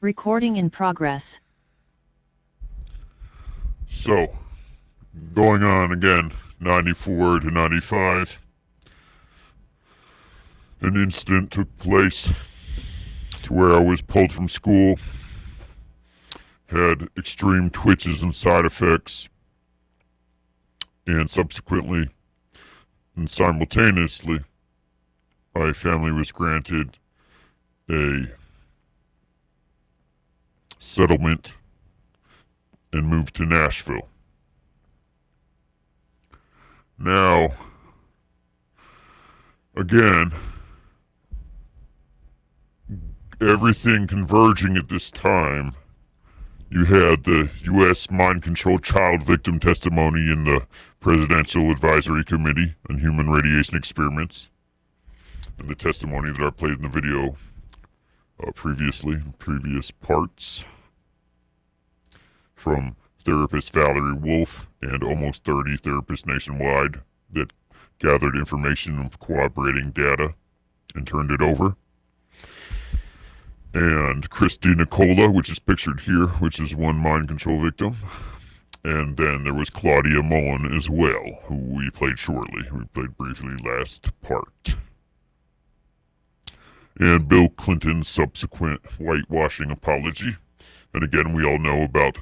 Recording in progress. So, going on again, 94 to 95. An incident took place to where I was pulled from school, had extreme twitches and side effects, and subsequently and simultaneously, my family was granted a settlement and moved to Nashville. Now, again, everything converging at this time. You had the U.S. Mind Control Child Victim Testimony in the Presidential Advisory Committee on Human Radiation Experiments, and the testimony that I played in the video previously, in previous parts, from therapist Valerie Wolf and almost 30 therapists nationwide that gathered information of corroborating data and turned it over. And Christy Nicola, which is pictured here, which is one mind control victim. And then there was Claudia Mullen as well, who we played shortly. We played briefly last part. And Bill Clinton's subsequent whitewashing apology. And again, we all know about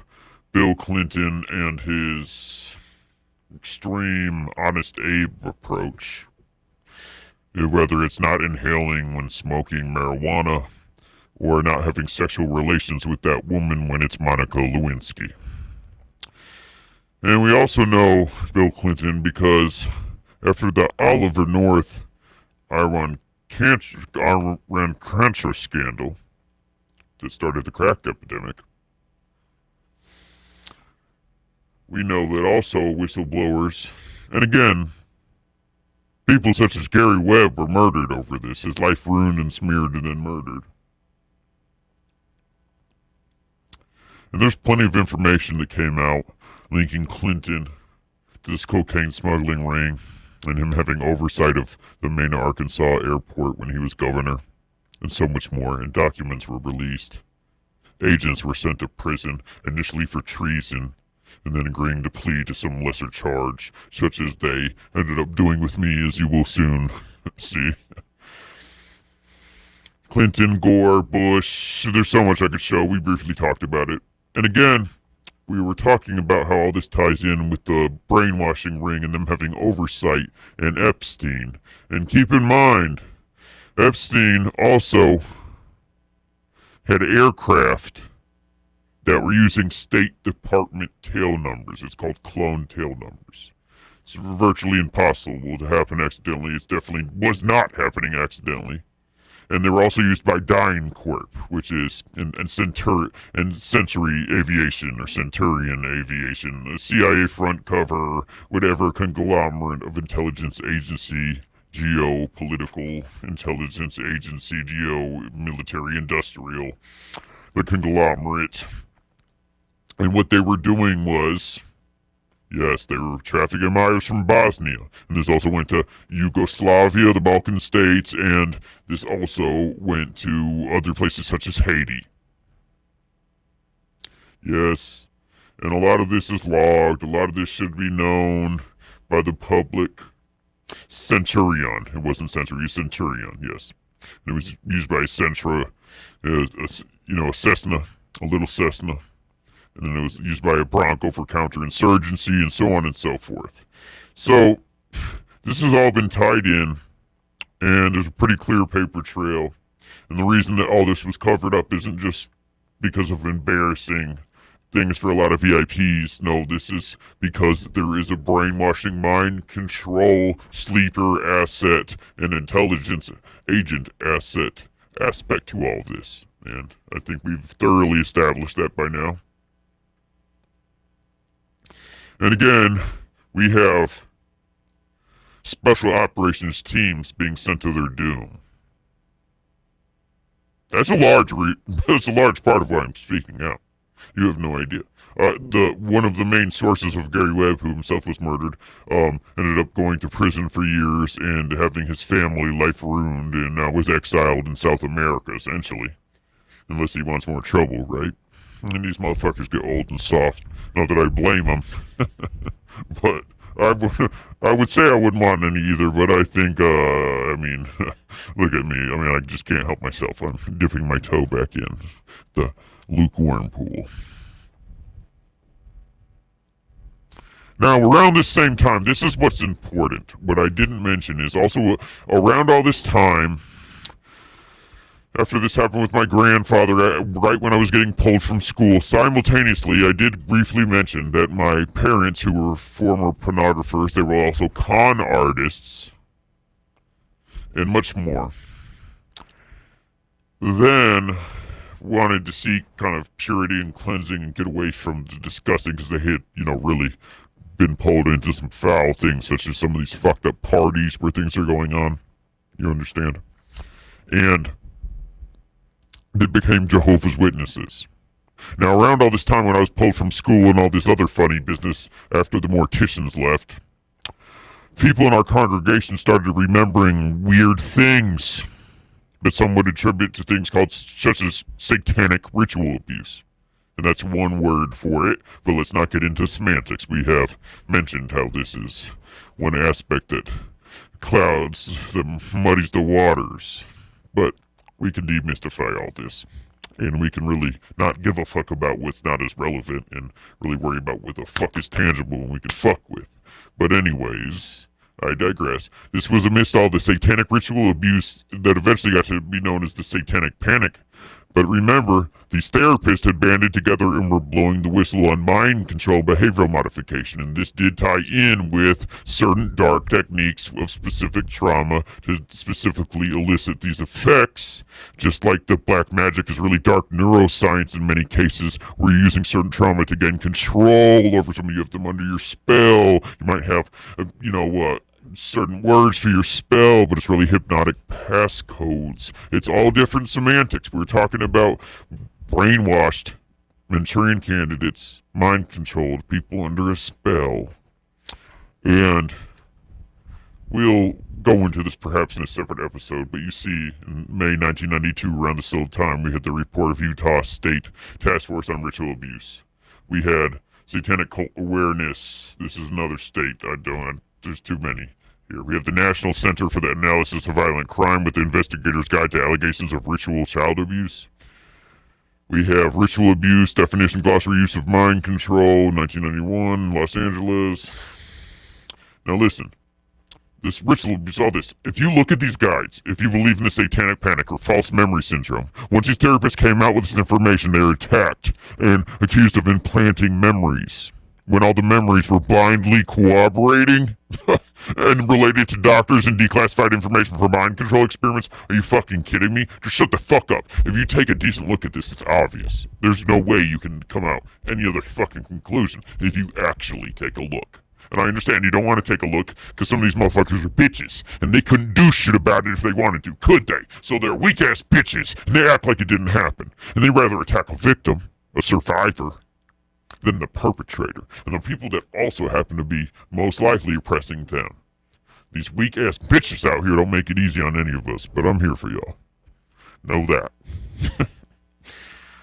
Bill Clinton and his extreme Honest Abe approach. Whether it's not inhaling when smoking marijuana, or not having sexual relations with that woman when it's Monica Lewinsky. And we also know Bill Clinton because after the Oliver North Iran cancer scandal that started the crack epidemic, we know that also whistleblowers, and again, people such as Gary Webb were murdered over this, his life ruined and smeared and then murdered. And there's plenty of information that came out linking Clinton to this cocaine smuggling ring and him having oversight of the Mena, Arkansas airport when he was governor, and so much more. And documents were released. Agents were sent to prison, initially for treason, and then agreeing to plead to some lesser charge, such as they ended up doing with me, as you will soon see. Clinton, Gore, Bush, there's so much I could show. We briefly talked about it. And again, we were talking about how all this ties in with the brainwashing ring and them having oversight and Epstein. And keep in mind, Epstein also had aircraft that were using State Department tail numbers. It's called clone tail numbers. It's virtually impossible to happen accidentally. It definitely was not happening accidentally. And they were also used by DynCorp, which is in Century Aviation or Centurion Aviation, a CIA front cover, whatever conglomerate of intelligence agency, geopolitical intelligence agency, military industrial, the conglomerate. And what they were doing was, yes, they were trafficking minors from Bosnia. And this also went to Yugoslavia, the Balkan states, and this also went to other places such as Haiti. Yes, and a lot of this is logged. A lot of this should be known by the public. Centurion. It wasn't Century, Centurion, yes. And it was used by a Cessna, a little Cessna. And then it was used by a Bronco for counterinsurgency and so on and so forth. So, this has all been tied in, and there's a pretty clear paper trail. And the reason that all this was covered up isn't just because of embarrassing things for a lot of VIPs. No, this is because there is a brainwashing, mind control, sleeper asset, and intelligence agent aspect to all of this. And I think we've thoroughly established that by now. And again, we have special operations teams being sent to their doom. That's a large part of why I'm speaking out. You have no idea. One of the main sources of Gary Webb, who himself was murdered, ended up going to prison for years and having his family life ruined, and was exiled in South America, essentially. unless he wants more trouble, right? And these motherfuckers get old and soft. Not that I blame them, but I would say I wouldn't want any either. But I think, I mean, look at me. I mean, I just can't help myself. I'm dipping my toe back in the lukewarm pool. Now, around this same time, this is what's important. What I didn't mention is also around all this time, after this happened with my grandfather, right when I was getting pulled from school, simultaneously, I did briefly mention that my parents, who were former pornographers, they were also con artists, and much more, then wanted to seek kind of purity and cleansing and get away from the disgusting, because they had, really been pulled into some foul things, such as some of these fucked up parties where things are going on. You understand? And they became Jehovah's Witnesses. Now, around all this time when I was pulled from school and all this other funny business after the morticians left, people in our congregation started remembering weird things that some would attribute to things called such as satanic ritual abuse. And that's one word for it, but let's not get into semantics. We have mentioned how this is one aspect that clouds, that muddies the waters. But we can demystify all this, and we can really not give a fuck about what's not as relevant and really worry about what the fuck is tangible and we can fuck with. But anyways, I digress. This was amidst all the satanic ritual abuse that eventually got to be known as the Satanic Panic. But remember, these therapists had banded together and were blowing the whistle on mind control behavioral modification, and this did tie in with certain dark techniques of specific trauma to specifically elicit these effects. Just like the black magic is really dark neuroscience in many cases, where you're using certain trauma to gain control over somebody. You have them under your spell. You might have, certain words for your spell, but it's really hypnotic passcodes. It's all different semantics. We're talking about brainwashed Manchurian candidates, mind-controlled people under a spell. And we'll go into this perhaps in a separate episode, but you see, in May 1992, around the same time, we had the report of Utah State Task Force on Ritual Abuse. We had Satanic Cult Awareness. This is another state. There's too many. Here. We have the National Center for the Analysis of Violent Crime with the Investigator's Guide to Allegations of Ritual Child Abuse. We have Ritual Abuse, Definition Glossary Use of Mind Control, 1991, Los Angeles. Now listen, this ritual abuse, all this, if you look at these guides, if you believe in the Satanic Panic or false memory syndrome, once these therapists came out with this information, they were attacked and accused of implanting memories, when all the memories were blindly corroborating and related to doctors and declassified information for mind control experiments. Are you fucking kidding me? Just shut the fuck up. If you take a decent look at this, it's obvious. There's no way you can come out any other fucking conclusion if you actually take a look. And I understand you don't want to take a look because some of these motherfuckers are bitches and they couldn't do shit about it if they wanted to, could they? So they're weak ass bitches and they act like it didn't happen. And they'd rather attack a victim, a survivor, than the perpetrator, and the people that also happen to be most likely oppressing them. These weak-ass bitches out here don't make it easy on any of us, but I'm here for y'all. Know that.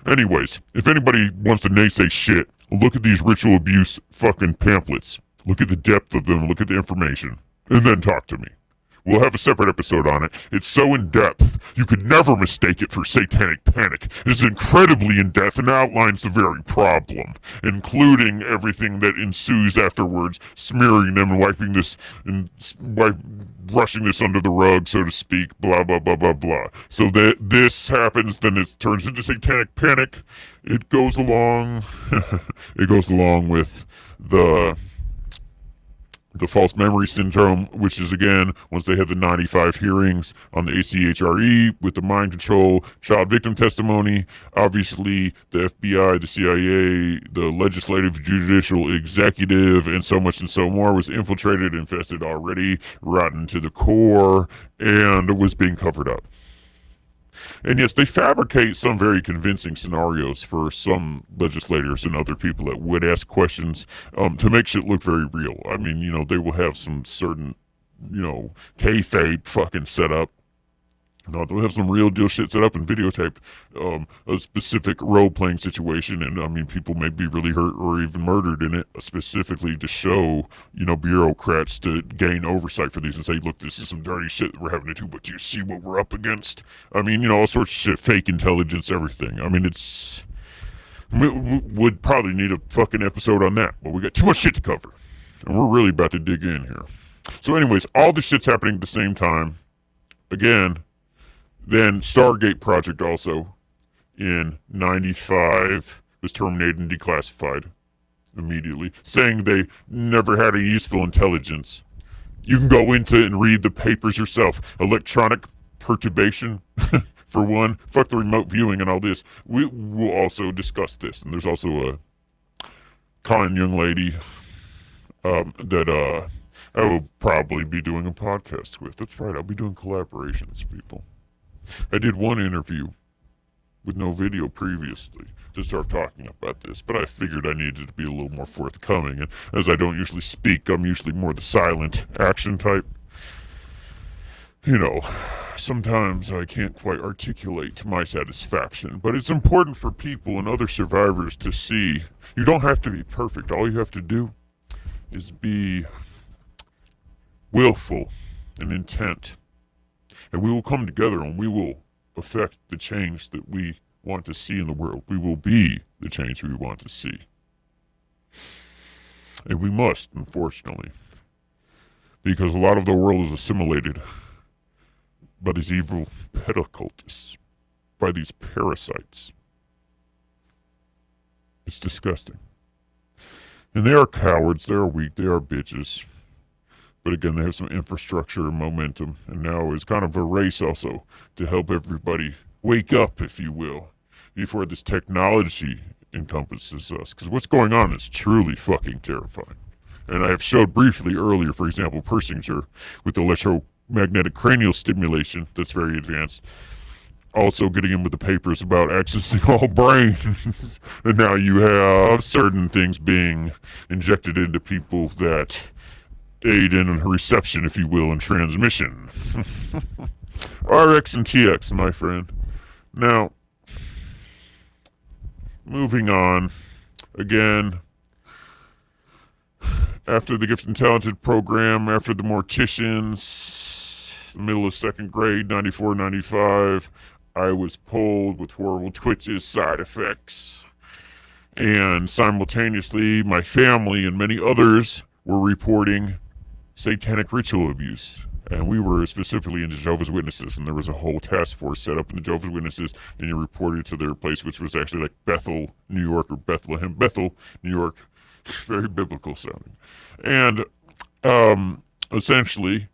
Anyways, if anybody wants to naysay shit, look at these ritual abuse fucking pamphlets. Look at the depth of them, look at the information, and then talk to me. We'll have a separate episode on it. It's so in-depth, you could never mistake it for Satanic Panic. It's incredibly in-depth and outlines the very problem, including everything that ensues afterwards, smearing them and wiping this, and brushing this under the rug, so to speak, blah, blah, blah, blah, blah. So that this happens, then it turns into Satanic Panic. It goes along, with the false memory syndrome, which is, again, once they had the 95 hearings on the ACHRE with the mind control, child victim testimony, obviously the FBI, the CIA, the legislative, judicial, executive, and so much and so more was infiltrated, infested already, rotten to the core, and was being covered up. And yes, they fabricate some very convincing scenarios for some legislators and other people that would ask questions to make shit look very real. I mean, they will have some certain, kayfabe fucking setup No, they'll have some real deal shit set up and videotape a specific role playing situation, and I mean, people may be really hurt or even murdered in it, specifically to show, bureaucrats to gain oversight for these and say, look, this is some dirty shit that we're having to do, but do you see what we're up against? I mean, all sorts of shit, fake intelligence, everything. I mean, we would probably need a fucking episode on that, but we got too much shit to cover, and we're really about to dig in here. So, anyways, all this shit's happening at the same time. Again. Then Stargate project also in 95 was terminated and declassified immediately, saying they never had any useful intelligence. You can go into it and read the papers yourself. Electronic perturbation, for one. Fuck the remote viewing and all this. We will also discuss this. And there's also a kind young lady that I will probably be doing a podcast with. That's right, I'll be doing collaborations, people. I did one interview with no video previously to start talking about this, but I figured I needed to be a little more forthcoming, and as I don't usually speak, I'm usually more the silent action type. Sometimes I can't quite articulate to my satisfaction, but it's important for people and other survivors to see. You don't have to be perfect. All you have to do is be willful and intent. And we will come together and we will affect the change that we want to see in the world. We will be the change we want to see. And we must, unfortunately. Because a lot of the world is assimilated by these evil pedoccultists, by these parasites. It's disgusting. And they are cowards, they are weak, they are bitches. But again, they have some infrastructure and momentum, and now it's kind of a race also to help everybody wake up, if you will, before this technology encompasses us. Because what's going on is truly fucking terrifying. And I have showed briefly earlier, for example, Persinger with electromagnetic cranial stimulation that's very advanced. Also getting in with the papers about accessing all brains. And now you have certain things being injected into people that aid in reception, if you will, and transmission. RX and TX, my friend. Now, moving on. Again, after the Gifted and Talented program, after the Morticians, middle of second grade, 94, 95, I was pulled with horrible twitches, side effects. And simultaneously, my family and many others were reporting satanic ritual abuse. And we were specifically in Jehovah's Witnesses, and there was a whole task force set up in the Jehovah's Witnesses, and you reported to their place, which was actually like Bethel, New York, or Bethlehem, Bethel, New York. Very biblical sounding. And essentially,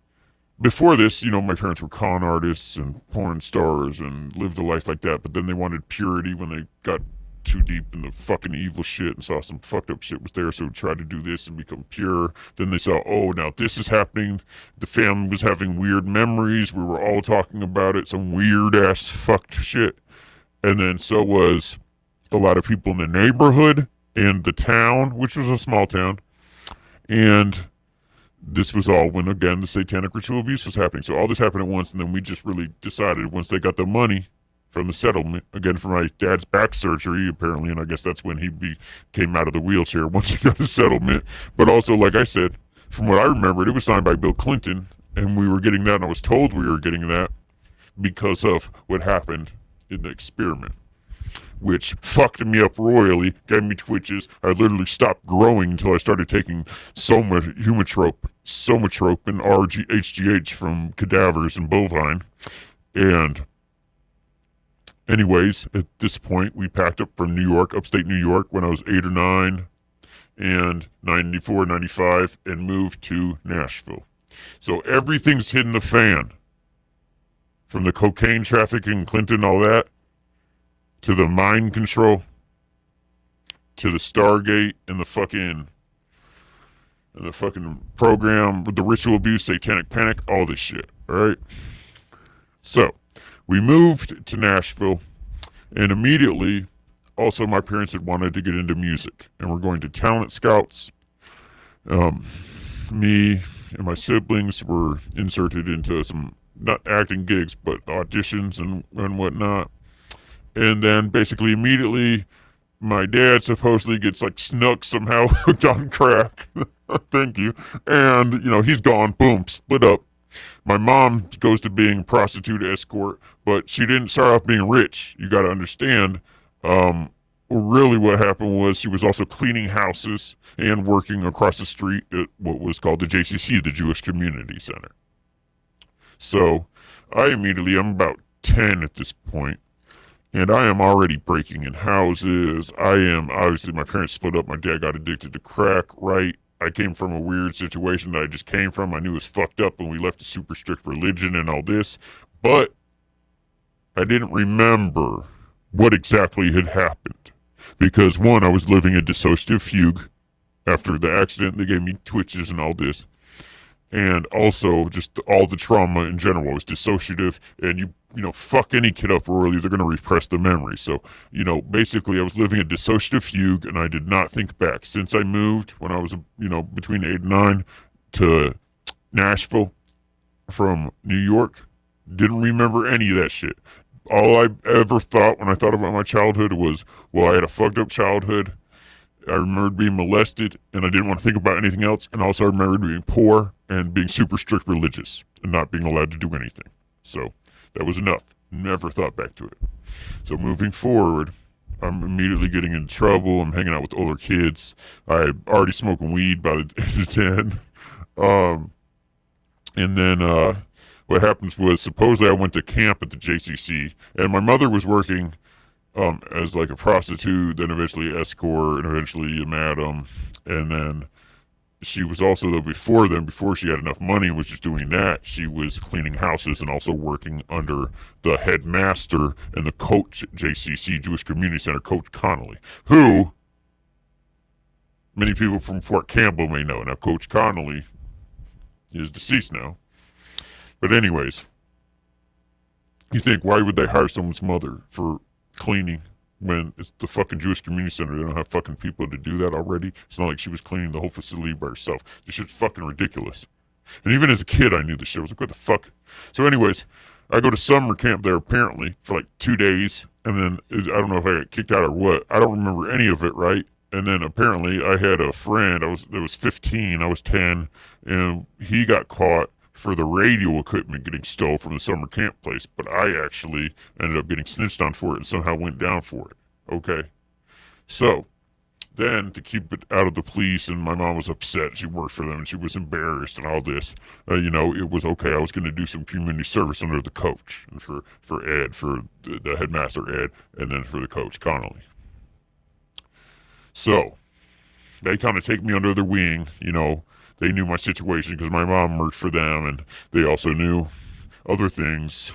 before this, my parents were con artists and porn stars and lived a life like that, but then they wanted purity when they got too deep in the fucking evil shit and saw some fucked up shit was there, so tried to do this and become pure. Then they saw, oh, now this is happening. The family was having weird memories. We were all talking about it, some weird ass fucked shit. And then so was a lot of people in the neighborhood and the town, which was a small town. And this was all when, again, the satanic ritual abuse was happening. So all this happened at once, and then we just really decided once they got the money from the settlement, again, for my dad's back surgery, apparently, and I guess that's when he came out of the wheelchair once he got the settlement. But also, like I said, from what I remembered, it was signed by Bill Clinton, and we were getting that, and I was told we were getting that because of what happened in the experiment, which fucked me up royally, gave me twitches. I literally stopped growing until I started taking somatrope and HGH from cadavers and bovine. And anyways, at this point, we packed up from New York, upstate New York, when I was 8 or 9, and 94, 95, and moved to Nashville. So everything's hitting the fan. From the cocaine trafficking, Clinton, all that, to the mind control, to the Stargate, and the fucking program with the ritual abuse, satanic panic, all this shit, alright? So, we moved to Nashville, and immediately, also my parents had wanted to get into music, and we're going to talent scouts. Me and my siblings were inserted into some not acting gigs, but auditions and whatnot. And then basically immediately, my dad supposedly gets like snuck somehow hooked on crack. Thank you. And, he's gone. Boom, split up. My mom goes to being prostitute escort, but she didn't start off being rich. You got to understand. Really, what happened was she was also cleaning houses and working across the street at what was called the JCC, the Jewish Community Center. So I'm about 10 at this point, and I am already breaking in houses. Obviously, my parents split up. My dad got addicted to crack, right? I came from a weird situation that I just came from. I knew it was fucked up when we left a super strict religion and all this, but I didn't remember what exactly had happened. Because one, I was living a dissociative fugue after the accident. They gave me twitches and all this. And also just all the trauma in general. I was dissociative, and you fuck any kid up early, they're going to repress the memory. So, basically I was living a dissociative fugue, and I did not think back. Since I moved when I was, between 8 and 9 to Nashville from New York, didn't remember any of that shit. All I ever thought when I thought about my childhood was, well, I had a fucked up childhood. I remembered being molested, and I didn't want to think about anything else. And also I remembered being poor and being super strict religious and not being allowed to do anything. So that was enough. Never thought back to it. So moving forward, I'm immediately getting in trouble. I'm hanging out with older kids. I'm already smoking weed by the age of 10. And then what happens was, supposedly I went to camp at the JCC, and my mother was working as like a prostitute, then eventually escort, and eventually a madam. And then she was also, though, before she had enough money and was just doing that, she was cleaning houses and also working under the headmaster and the coach at JCC, Jewish Community Center, Coach Connolly, who many people from Fort Campbell may know. Now, Coach Connolly is deceased now. But anyways, you think, why would they hire someone's mother for cleaning when it's the fucking Jewish Community Center? They don't have fucking people to do that already. It's not like she was cleaning the whole facility by herself. This shit's fucking ridiculous. And even as a kid, I knew this shit. I was like, what the fuck? So anyways, I go to summer camp there apparently for like 2 days. And then I don't know if I got kicked out or what. I don't remember any of it, right? And then apparently I had a friend. That was 15. I was 10. And he got caught for the radio equipment getting stolen from the summer camp place, but I actually ended up getting snitched on for it and somehow went down for it. Okay. So, then to keep it out of the police, and my mom was upset, she worked for them, and she was embarrassed and all this, it was okay. I was going to do some community service under the coach, and for Ed, for the headmaster Ed, and then for the coach Connolly. So, they kind of take me under their wing, They knew my situation because my mom worked for them, and they also knew other things.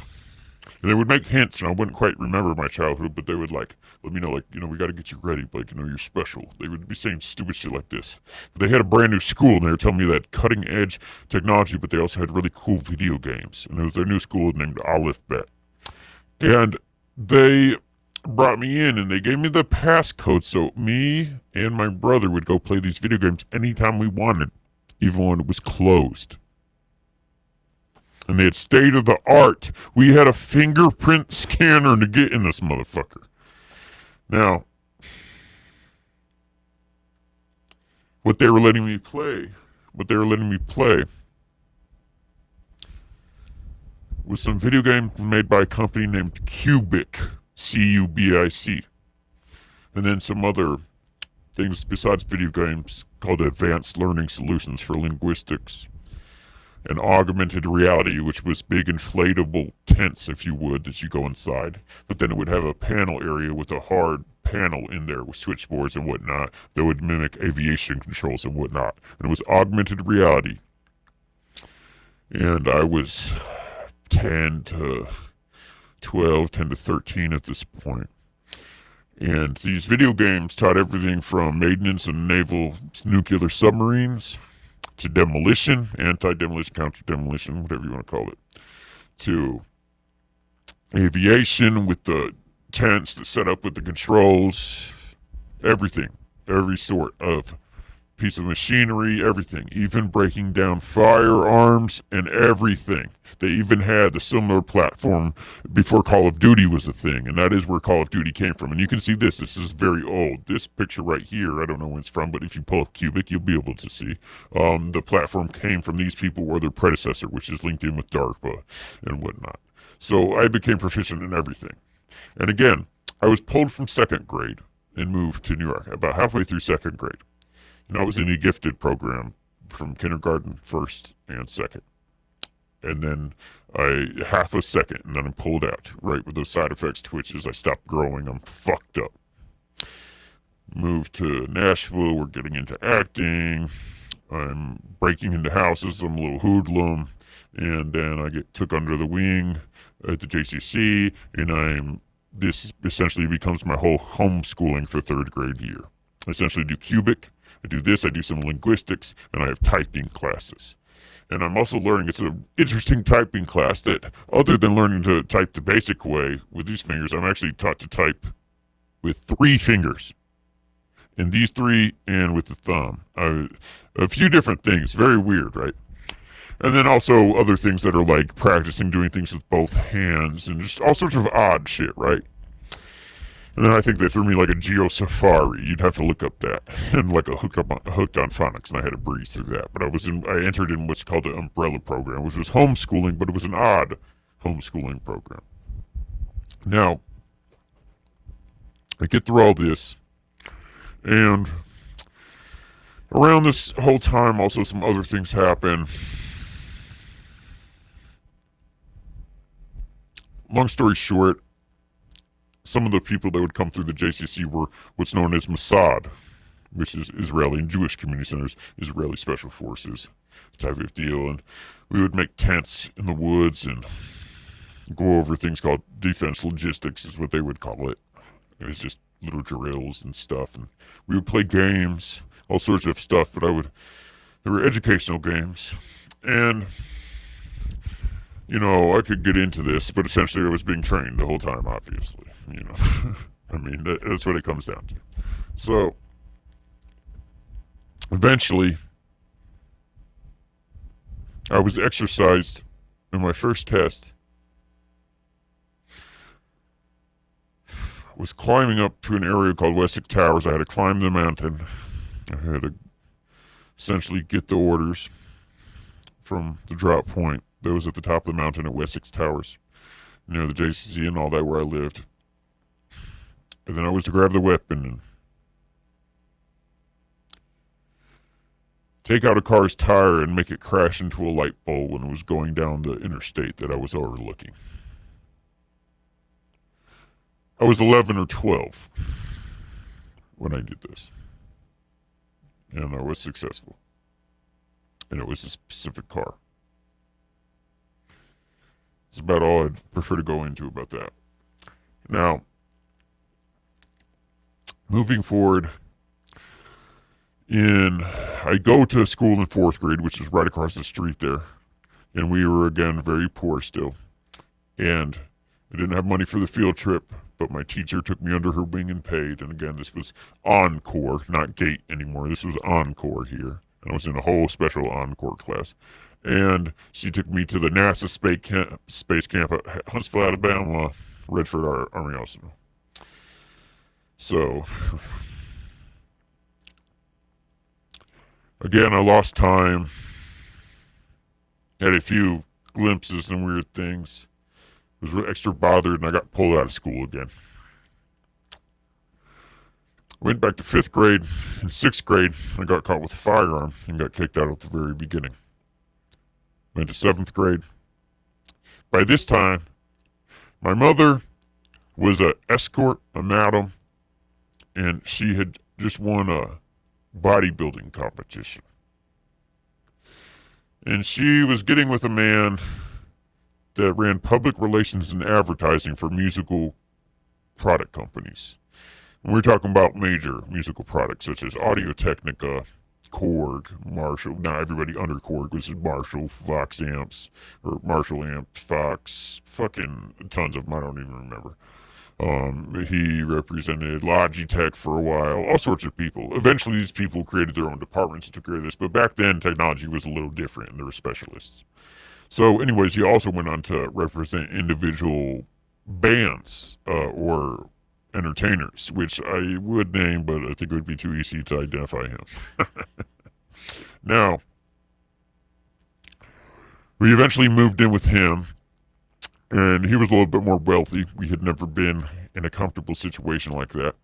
And they would make hints, and I wouldn't quite remember my childhood, but they would, let me know, we got to get you ready, you're special. They would be saying stupid shit like this. But they had a brand new school, and they were telling me that cutting-edge technology, but they also had really cool video games. And it was their new school named Aleph Bet. And they brought me in, and they gave me the passcode, so me and my brother would go play these video games anytime we wanted, even when it was closed. And they had state of the art. We had a fingerprint scanner to get in this motherfucker. Now, what they were letting me play was some video game made by a company named Cubic, C-U-B-I-C. And then some other things besides video games called Advanced Learning Solutions for Linguistics, and augmented reality, which was big inflatable tents, if you would, that you go inside. But then it would have a panel area with a hard panel in there with switchboards and whatnot that would mimic aviation controls and whatnot. And it was augmented reality. And I was 10 to 12, 10 to 13 at this point. And these video games taught everything from maintenance and naval nuclear submarines to demolition, anti-demolition, counter-demolition, whatever you want to call it, to aviation with the tents that set up with the controls, everything, every sort of piece of machinery, everything, even breaking down firearms and everything. They even had the similar platform before Call of Duty was a thing, and that is where Call of Duty came from. And you can see this. This is very old. This picture right here, I don't know when it's from, but if you pull up Cubic, you'll be able to see. The platform came from these people or their predecessor, which is linked in with DARPA and whatnot. So I became proficient in everything. And again, I was pulled from second grade and moved to New York about halfway through second grade. And I was in a gifted program from kindergarten, first, and second. And then half a second, and then I'm pulled out, right, with those side effects, twitches. I stopped growing. I'm fucked up. Moved to Nashville. We're getting into acting. I'm breaking into houses. I'm a little hoodlum. And then I get took under the wing at the JCC, and this essentially becomes my whole homeschooling for third grade year. I essentially do cubic, I do this, I do some linguistics, and I have typing classes. And I'm also learning, it's an interesting typing class that, other than learning to type the basic way with these fingers, I'm actually taught to type with 3 fingers. And these 3, and with the thumb. A few different things, very weird, right? And then also other things that are like practicing doing things with both hands and just all sorts of odd shit, right? And then I think they threw me like a Geo Safari. You'd have to look up that. And like a hooked on phonics, and I had to breeze through that. But I entered in what's called the umbrella program, which was homeschooling, but it was an odd homeschooling program. Now, I get through all this, and around this whole time also some other things happen. Long story short, some of the people that would come through the JCC were what's known as Mossad, which is Israeli and Jewish community centers, Israeli special forces type of deal. And we would make tents in the woods and go over things called defense logistics is what they would call it. It was just little drills and stuff. And we would play games, all sorts of stuff, but they were educational games. And I could get into this, but essentially I was being trained the whole time, obviously. I mean, that's what it comes down to. So, eventually, I was exercised in my first test. I was climbing up to an area called Wessex Towers. I had to climb the mountain. I had to essentially get the orders from the drop point that was at the top of the mountain at Wessex Towers, near the JCC and all that where I lived. And then I was to grab the weapon and take out a car's tire and make it crash into a light pole when it was going down the interstate that I was overlooking. I was 11 or 12 when I did this. And I was successful. And it was a specific car. It's about all I'd prefer to go into about that. Now, moving forward, I go to school in 4th grade, which is right across the street there. And we were, again, very poor still. And I didn't have money for the field trip, but my teacher took me under her wing and paid. And again, this was Encore, not Gate anymore. This was Encore here. And I was in a whole special Encore class. And she took me to the NASA space camp at Huntsville, Alabama, Redford Army Arsenal. So, again, I lost time. Had a few glimpses and weird things. Was extra bothered, and I got pulled out of school again. Went back to 5th grade. In 6th grade, I got caught with a firearm and got kicked out at the very beginning. Went to 7th grade. By this time, my mother was an escort, a madam, and she had just won a bodybuilding competition. And she was getting with a man that ran public relations and advertising for musical product companies. And we're talking about major musical products such as Audio-Technica, Korg, Marshall. Now everybody under Korg was Marshall, Fox amps, or Marshall amps, Fox, fucking tons of them, I don't even remember. He represented Logitech for a while, all sorts of people. Eventually, these people created their own departments and took care of this, but back then, technology was a little different, and there were specialists. So, anyways, he also went on to represent individual bands or entertainers, which I would name, but I think it would be too easy to identify him. Now, we eventually moved in with him, and he was a little bit more wealthy. We had never been in a comfortable situation like that.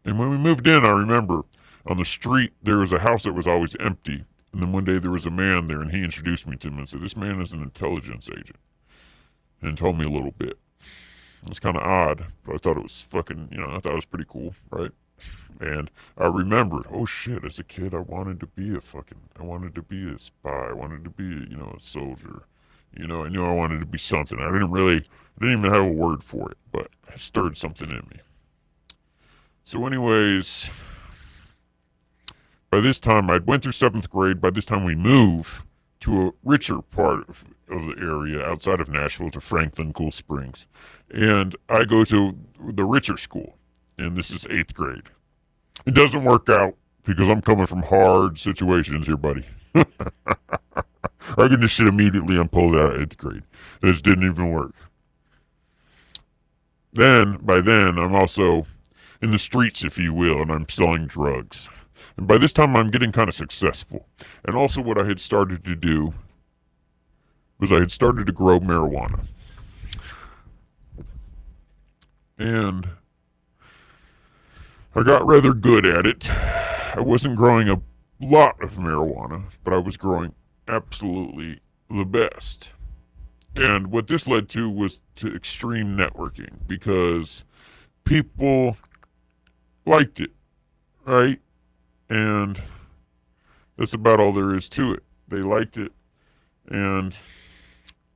And when we moved in, I remember on the street there was a house that was always empty. And then one day there was a man there, and he introduced me to him and said, "This man is an intelligence agent," and told me a little bit. It was kind of odd, but I thought it was fucking, I thought it was pretty cool, right? And I remembered, oh shit, as a kid, I wanted to be a spy. I wanted to be, a soldier. I knew I wanted to be something. I didn't even have a word for it, but it stirred something in me. So anyways, by this time, I'd went through 7th grade. By this time, we moved to a richer part of the area outside of Nashville, to Franklin, Cool Springs. And I go to the richer school, and this is 8th grade. It doesn't work out because I'm coming from hard situations here, buddy. I get this shit immediately. I'm pulled out of 8th grade. This didn't even work. By then, I'm also in the streets, if you will, and I'm selling drugs. And by this time, I'm getting kind of successful. And also what I had started to do was I had started to grow marijuana. And I got rather good at it. I wasn't growing a lot of marijuana, but I was growing absolutely the best. And what this led to was to extreme networking, because people liked it, right? And that's about all there is to it. They liked it, and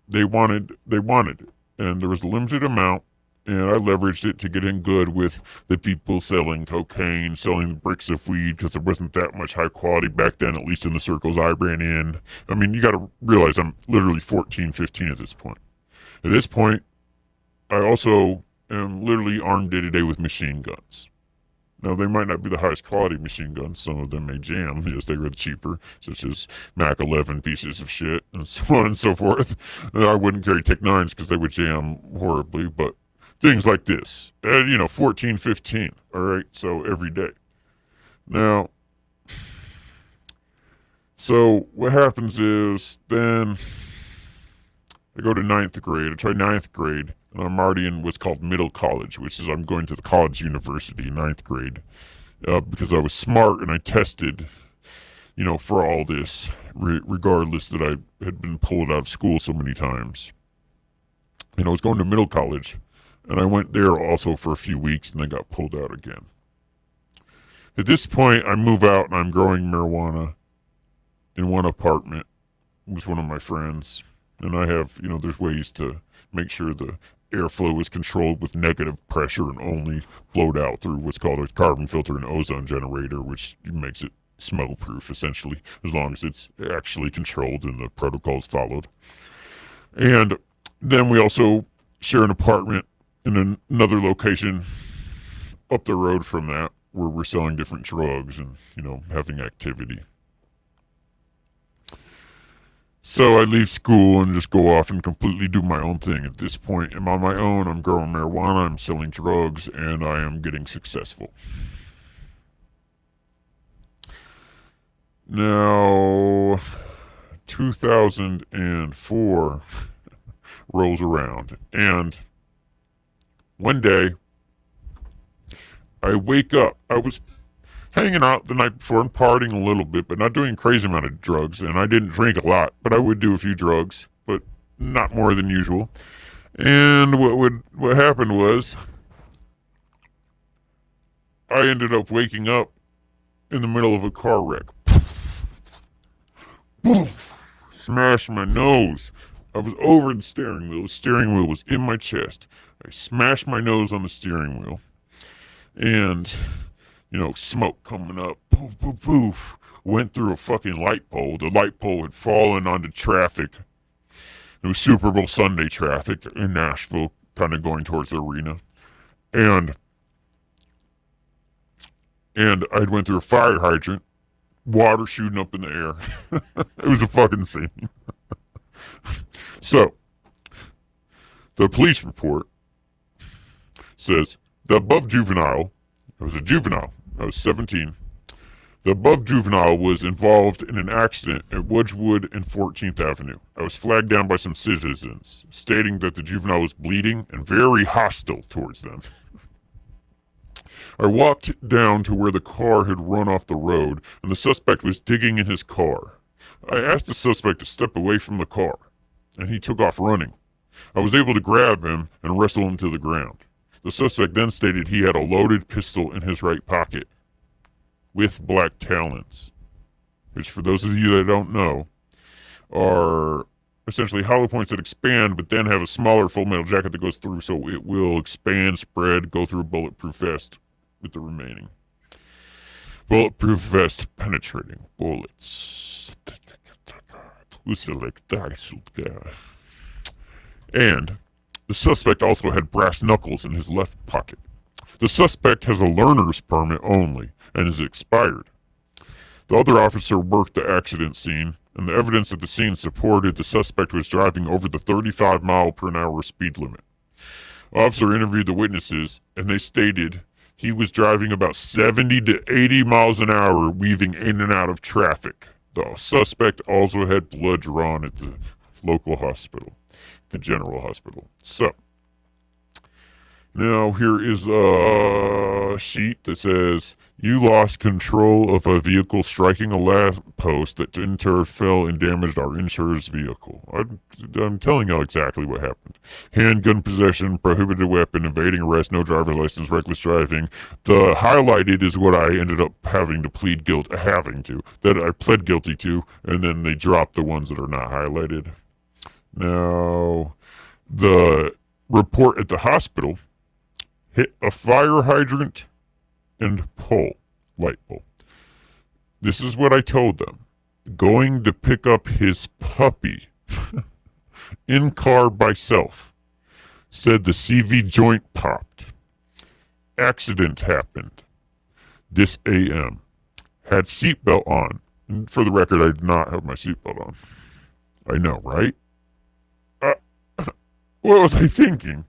they wanted it. And there was a limited amount, and I leveraged it to get in good with the people selling cocaine, selling bricks of weed, because there wasn't that much high quality back then, at least in the circles I ran in. I mean, you got to realize I'm literally 14, 15 at this point. At this point, I also am literally armed day to day with machine guns. Now, they might not be the highest quality machine guns. Some of them may jam, yes, they were cheaper, such as Mac 11 pieces of shit, and so on and so forth. I wouldn't carry Tech 9s because they would jam horribly, but things like this. 14, 15, all right? So every day. Now, so what happens is then I go to 9th grade. I try 9th grade, and I'm already in what's called middle college, which is I'm going to the college university in 9th grade because I was smart and I tested, for all this, regardless that I had been pulled out of school so many times. And I was going to middle college, and I went there also for a few weeks, and then got pulled out again. At this point, I move out, and I'm growing marijuana in one apartment with one of my friends. And I have, there's ways to make sure the airflow is controlled with negative pressure and only flowed out through what's called a carbon filter and ozone generator, which makes it smell-proof, essentially, as long as it's actually controlled and the protocols followed. And then we also share an apartment in another location up the road from that, where we're selling different drugs and, having activity. So I leave school and just go off and completely do my own thing. At this point, I'm on my own. I'm growing marijuana, I'm selling drugs, and I am getting successful. Now, 2004 rolls around, and one day, I wake up. I was hanging out the night before and partying a little bit, but not doing a crazy amount of drugs. And I didn't drink a lot, but I would do a few drugs, but not more than usual. And what happened was, I ended up waking up in the middle of a car wreck. Smashed my nose. I was over the steering wheel. The steering wheel was in my chest. I smashed my nose on the steering wheel. And smoke coming up, poof, poof, poof, went through a fucking light pole. The light pole had fallen onto traffic. It was Super Bowl Sunday traffic in Nashville, kind of going towards the arena. And I went through a fire hydrant, water shooting up in the air. It was a fucking scene. So, the police report says the above juvenile, I was a juvenile, I was 17. The above juvenile was involved in an accident at Wedgwood and 14th Avenue. I was flagged down by some citizens, stating that the juvenile was bleeding and very hostile towards them. I walked down to where the car had run off the road, and the suspect was digging in his car. I asked the suspect to step away from the car, and he took off running. I was able to grab him and wrestle him to the ground. The suspect then stated he had a loaded pistol in his right pocket with black talons, which, for those of you that don't know, are essentially hollow points that expand but then have a smaller full metal jacket that goes through, so it will expand, spread, go through a bulletproof vest with the remaining. Bulletproof vest penetrating bullets. And the suspect also had brass knuckles in his left pocket. The suspect has a learner's permit only and is expired. The other officer worked the accident scene, and the evidence at the scene supported the suspect was driving over the 35-mile-per-hour speed limit. Officer interviewed the witnesses, and they stated he was driving about 70 to 80 miles an hour, weaving in and out of traffic. The suspect also had blood drawn at the local hospital, the general hospital. So, now here is a sheet that says, you lost control of a vehicle striking a lamp post that in turn fell and damaged our insurer's vehicle. I'm telling you exactly what happened. Handgun possession, prohibited weapon, evading arrest, no driver's license, reckless driving. The highlighted is what I ended up having to plead guilty, that I pled guilty to, and then they dropped the ones that are not highlighted. Now, the report at the hospital hit a fire hydrant and light pole. This is what I told them. Going to pick up his puppy in car by self. Said the CV joint popped. Accident happened. This AM. Had seatbelt on. And for the record, I did not have my seatbelt on. I know, right? What was I thinking?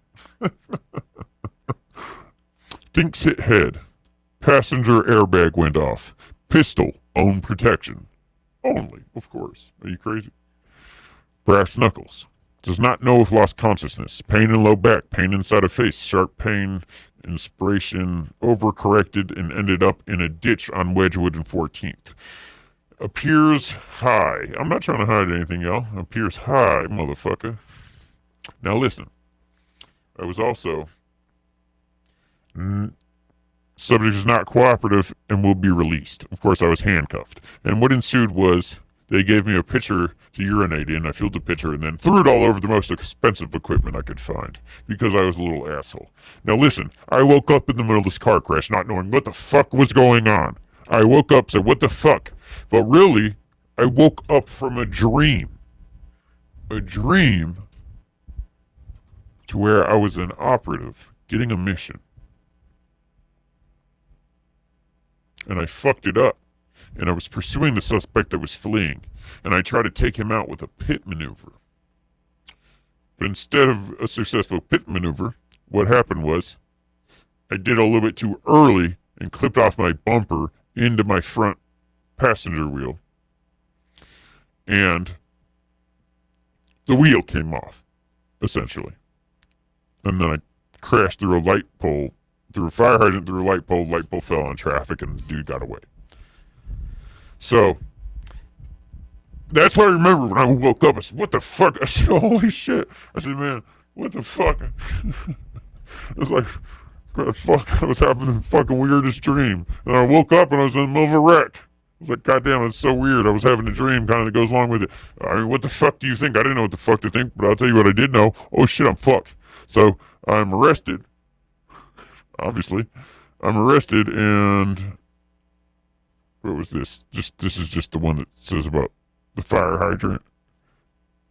Thinks hit head. Passenger airbag went off. Pistol, own protection. Only, of course. Are you crazy? Brass knuckles. Does not know if lost consciousness. Pain in low back. Pain inside of face. Sharp pain. Inspiration. Overcorrected and ended up in a ditch on Wedgwood and 14th. Appears high. I'm not trying to hide anything, y'all. Appears high, motherfucker. Now listen. I was also... subject is not cooperative and will be released. Of course, I was handcuffed. And what ensued was they gave me a pitcher to urinate in. I filled the pitcher and then threw it all over the most expensive equipment I could find because I was a little asshole. Now listen, I woke up in the middle of this car crash not knowing what the fuck was going on. I woke up, said, what the fuck? But really, I woke up from a dream. A dream to where I was an operative getting a mission. And I fucked it up. And I was pursuing the suspect that was fleeing. And I tried to take him out with a pit maneuver. But instead of a successful pit maneuver, what happened was I did it a little bit too early and clipped off my bumper into my front passenger wheel. And the wheel came off, essentially. And then I crashed through a light pole, through a fire hydrant, through a light pole fell on traffic, and the dude got away. So, that's what I remember when I woke up. I said, what the fuck? I said, holy shit. I said, man, what the fuck? It was like, what the fuck? I was having the fucking weirdest dream. And I woke up and I was in the middle of a wreck. I was like, goddamn, it's so weird. I was having a dream kind of that goes along with it. I mean, what the fuck do you think? I didn't know what the fuck to think, but I'll tell you what I did know. Oh shit, I'm fucked. So, I'm arrested. Obviously. I'm arrested and... what was this? This is just the one that says about the fire hydrant.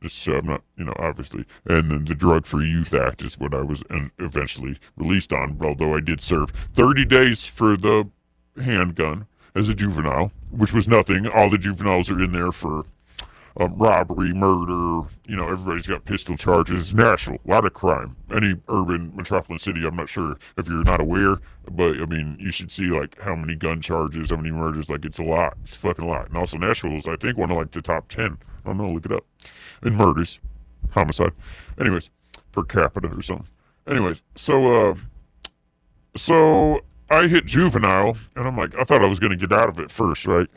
Just so I'm not, obviously. And then the Drug Free Youth Act is what I was eventually released on, although I did serve 30 days for the handgun as a juvenile, which was nothing. All the juveniles are in there for robbery, murder. Everybody's got pistol charges. Nashville, a lot of crime. Any urban metropolitan city, I'm not sure if you're not aware, but I mean, you should see like how many gun charges, how many murders. Like it's a lot. It's fucking a lot. And also, Nashville is, I think, one of like the top 10. I don't know. Look it up. In murders, homicide. Anyways, per capita or something. Anyways, so I hit juvenile, and I'm like, I thought I was going to get out of it first, right?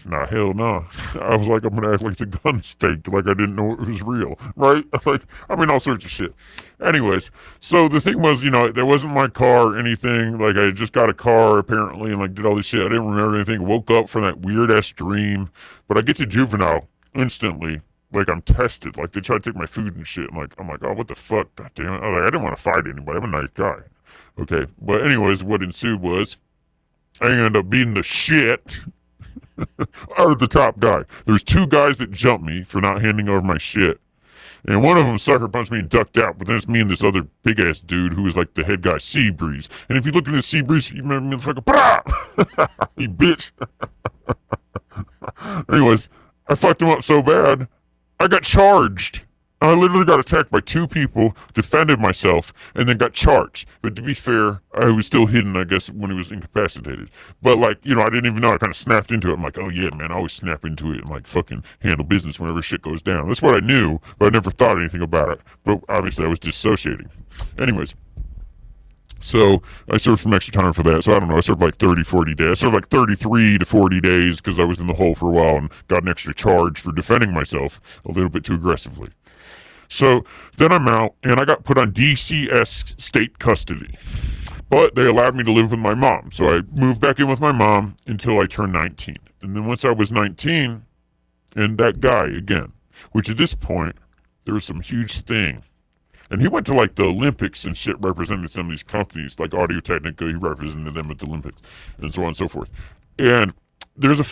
Nah, hell no. I was like, I'm going to act like the gun's fake, like I didn't know it was real, right? Like, I mean, all sorts of shit. Anyways, so the thing was, there wasn't my car or anything. Like, I just got a car, apparently, and, like, did all this shit. I didn't remember anything. Woke up from that weird-ass dream. But I get to juvenile instantly. Like, I'm tested. Like, they try to take my food and shit. I'm like, oh, what the fuck? God damn it. I didn't want to fight anybody. I'm a nice guy. Okay, but anyways, what ensued was I ended up beating the shit out of the top guy. There's two guys that jumped me for not handing over my shit. And one of them sucker punched me and ducked out, but then it's me and this other big ass dude who was like the head guy, Seabreeze. And if you look at this Seabreeze, you remember me like, you bitch. Anyways, I fucked him up so bad, I got charged. I literally got attacked by two people, defended myself, and then got charged. But to be fair, I was still hidden, I guess, when he was incapacitated. But, like, I didn't even know. I kind of snapped into it. I'm like, oh, yeah, man, I always snap into it and, like, fucking handle business whenever shit goes down. That's what I knew, but I never thought anything about it. But obviously, I was dissociating. Anyways. So I served some extra time for that. So I don't know. I served like 30, 40 days. I served like 33 to 40 days because I was in the hole for a while and got an extra charge for defending myself a little bit too aggressively. So then I'm out, and I got put on DCS state custody. But they allowed me to live with my mom. So I moved back in with my mom until I turned 19. And then once I was 19, and that guy again, which at this point, there was some huge thing. And he went to like the Olympics and shit, representing some of these companies, like Audio Technica, he represented them at the Olympics, and so on and so forth. And there's a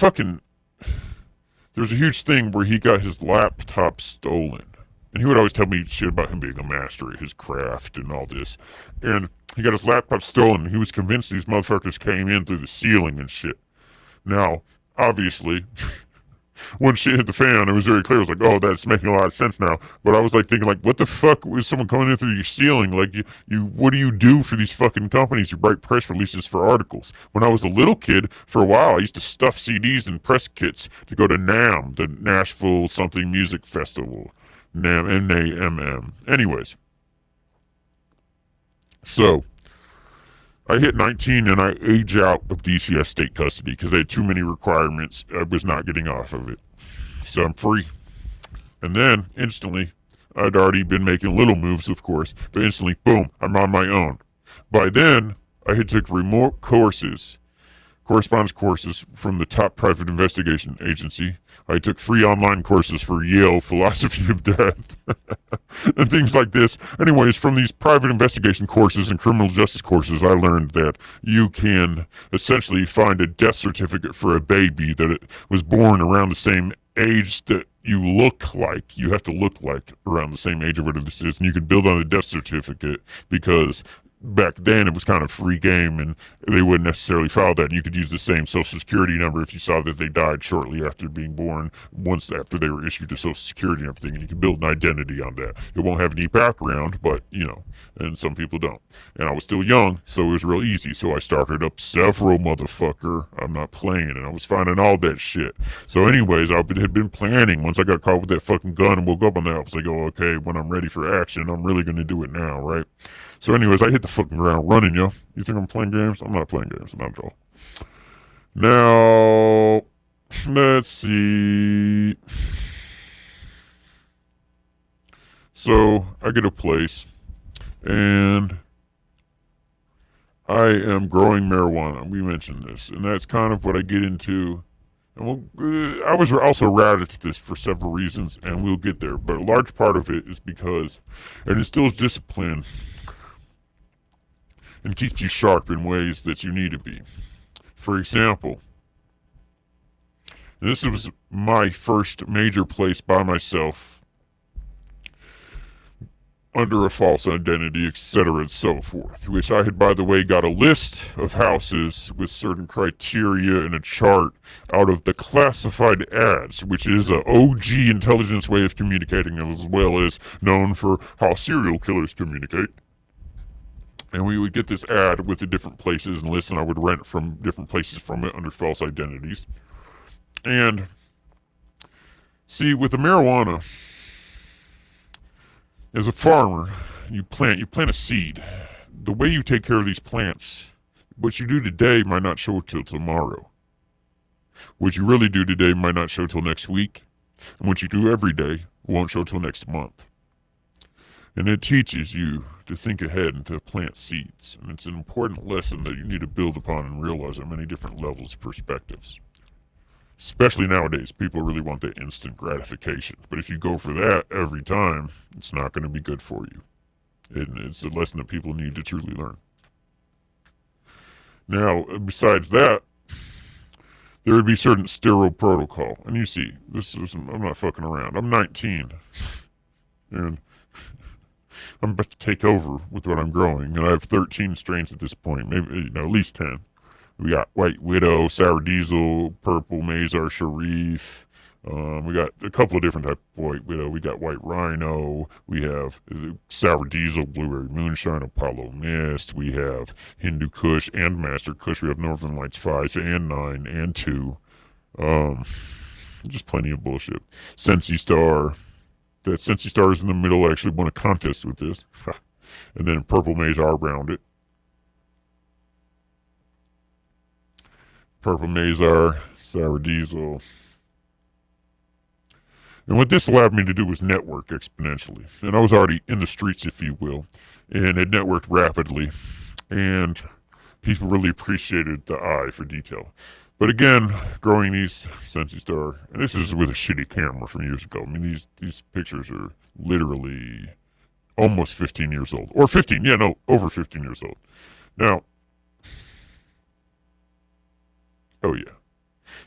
huge thing where he got his laptop stolen. And he would always tell me shit about him being a master at his craft and all this. And he got his laptop stolen, and he was convinced these motherfuckers came in through the ceiling and shit. Now, obviously, when shit hit the fan, it was very clear. I was like, oh, that's making a lot of sense now. But I was like thinking, like, what the fuck was someone coming in through your ceiling? Like, what do you do for these fucking companies? You write press releases for articles. When I was a little kid, for a while, I used to stuff CDs and press kits to go to NAMM, the Nashville Something Music Festival. NAMM, N-A-M-M. Anyways. So, I hit 19 and I age out of DCS state custody because they had too many requirements. I was not getting off of it. So I'm free. And then, instantly, I'd already been making little moves, of course, but instantly, boom, I'm on my own. By then, I had took remote courses, correspondence courses from the top private investigation agency. I took free online courses for Yale Philosophy of Death and things like this. Anyways, from these private investigation courses and criminal justice courses, I learned that you can essentially find a death certificate for a baby that it was born around the same age that you look like. You have to look like around the same age of whatever this is, and you can build on the death certificate because back then it was kind of free game and they wouldn't necessarily file that. And you could use the same social security number if you saw that they died shortly after being born, once after they were issued to social security and everything, and you can build an identity on that. It won't have any background, but and some people don't. And I was still young, so it was real easy. So I started up several, motherfucker. I'm not playing, and I was finding all that shit. So anyways, I had been planning. Once I got caught with that fucking gun and woke up on that, I was like, oh, okay, when I'm ready for action, I'm really going to do it now, right? So anyways, I hit the fucking ground running, yo. You think I'm playing games? I'm not playing games, not at all. Now, let's see. So, I get a place, and I am growing marijuana. We mentioned this, and that's kind of what I get into. And I was also routed to this for several reasons, and we'll get there. But a large part of it is because it instills discipline and keeps you sharp in ways that you need to be. For example, this was my first major place by myself under a false identity, etc., and so forth, which I had, by the way, got a list of houses with certain criteria and a chart out of the classified ads, which is a OG intelligence way of communicating, as well as known for how serial killers communicate. And we would get this ad with the different places and lists, and I would rent from different places from it under false identities. And see, with the marijuana, as a farmer, you plant a seed. The way you take care of these plants, what you do today might not show till tomorrow. What you really do today might not show till next week. And what you do every day won't show till next month. And it teaches you to think ahead and to plant seeds. And it's an important lesson that you need to build upon and realize on many different levels of perspectives. Especially nowadays, people really want the instant gratification. But if you go for that every time, it's not going to be good for you. And it's a lesson that people need to truly learn. Now, besides that, there would be certain sterile protocol. And you see, I'm not fucking around. I'm 19. And I'm about to take over with what I'm growing. And I have 13 strains at this point, maybe at least 10. We got White Widow, Sour Diesel, Purple Mazar Sharif. We got a couple of different types of White Widow. We got White Rhino. We have Sour Diesel, Blueberry Moonshine, Apollo Mist. We have Hindu Kush and Master Kush. We have Northern Lights 5 and 9 and 2. Just plenty of bullshit. Sensi Star. That Sensi Star is in the middle. I actually won a contest with this. And then Purple Mazar around it. Purple Mazar, Sour Diesel. And what this allowed me to do was network exponentially. And I was already in the streets, if you will. And it networked rapidly. And people really appreciated the eye for detail. But again, growing these Sensi Star, and this is with a shitty camera from years ago. I mean, these pictures are literally almost 15 years old. Or 15, over 15 years old. Now, oh yeah.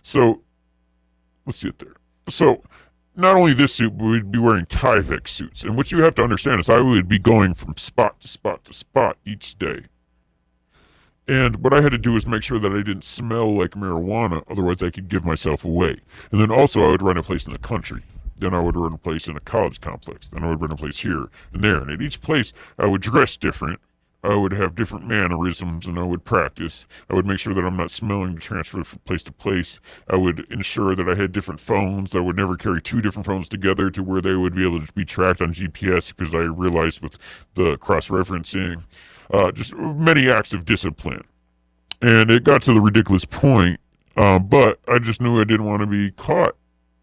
So, let's get there. So, not only this suit, but we'd be wearing Tyvek suits. And what you have to understand is I would be going from spot to spot to spot each day. And what I had to do was make sure that I didn't smell like marijuana, otherwise I could give myself away. And then also I would run a place in the country. Then I would run a place in a college complex. Then I would run a place here and there. And at each place I would dress different. I would have different mannerisms, and I would practice. I would make sure that I'm not smelling to transfer from place to place. I would ensure that I had different phones. I would never carry two different phones together to where they would be able to be tracked on GPS, because I realized with the cross-referencing, just many acts of discipline. And it got to the ridiculous point, but I just knew I didn't want to be caught.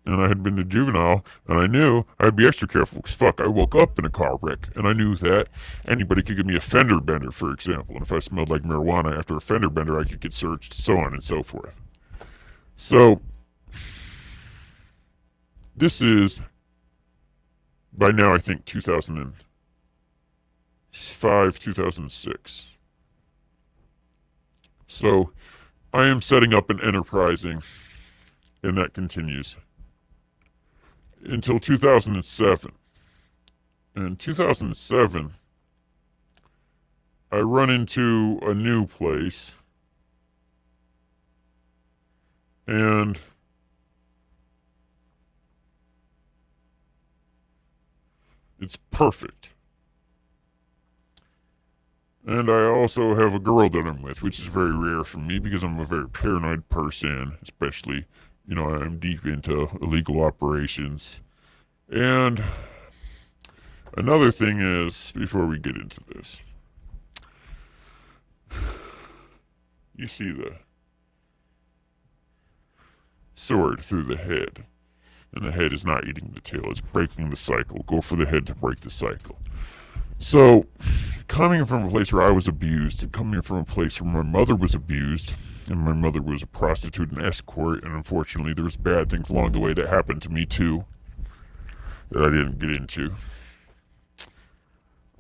And I had been to juvenile, and I knew I'd be extra careful, because fuck, I woke up in a car wreck, and I knew that anybody could give me a fender bender, for example, and if I smelled like marijuana after a fender bender, I could get searched, so on and so forth. So, this is, by now I think 2005, 2006. So, I am setting up an enterprising, and that continues until 2007. In 2007, I run into a new place, and it's perfect. And I also have a girl that I'm with, which is very rare for me because I'm a very paranoid person, especially, I'm deep into illegal operations. And another thing is, before we get into this, you see the sword through the head. And the head is not eating the tail, it's breaking the cycle. Go for the head to break the cycle. So, coming from a place where I was abused, and coming from a place where my mother was abused, and my mother was a prostitute and escort, and unfortunately there was bad things along the way that happened to me too, that I didn't get into.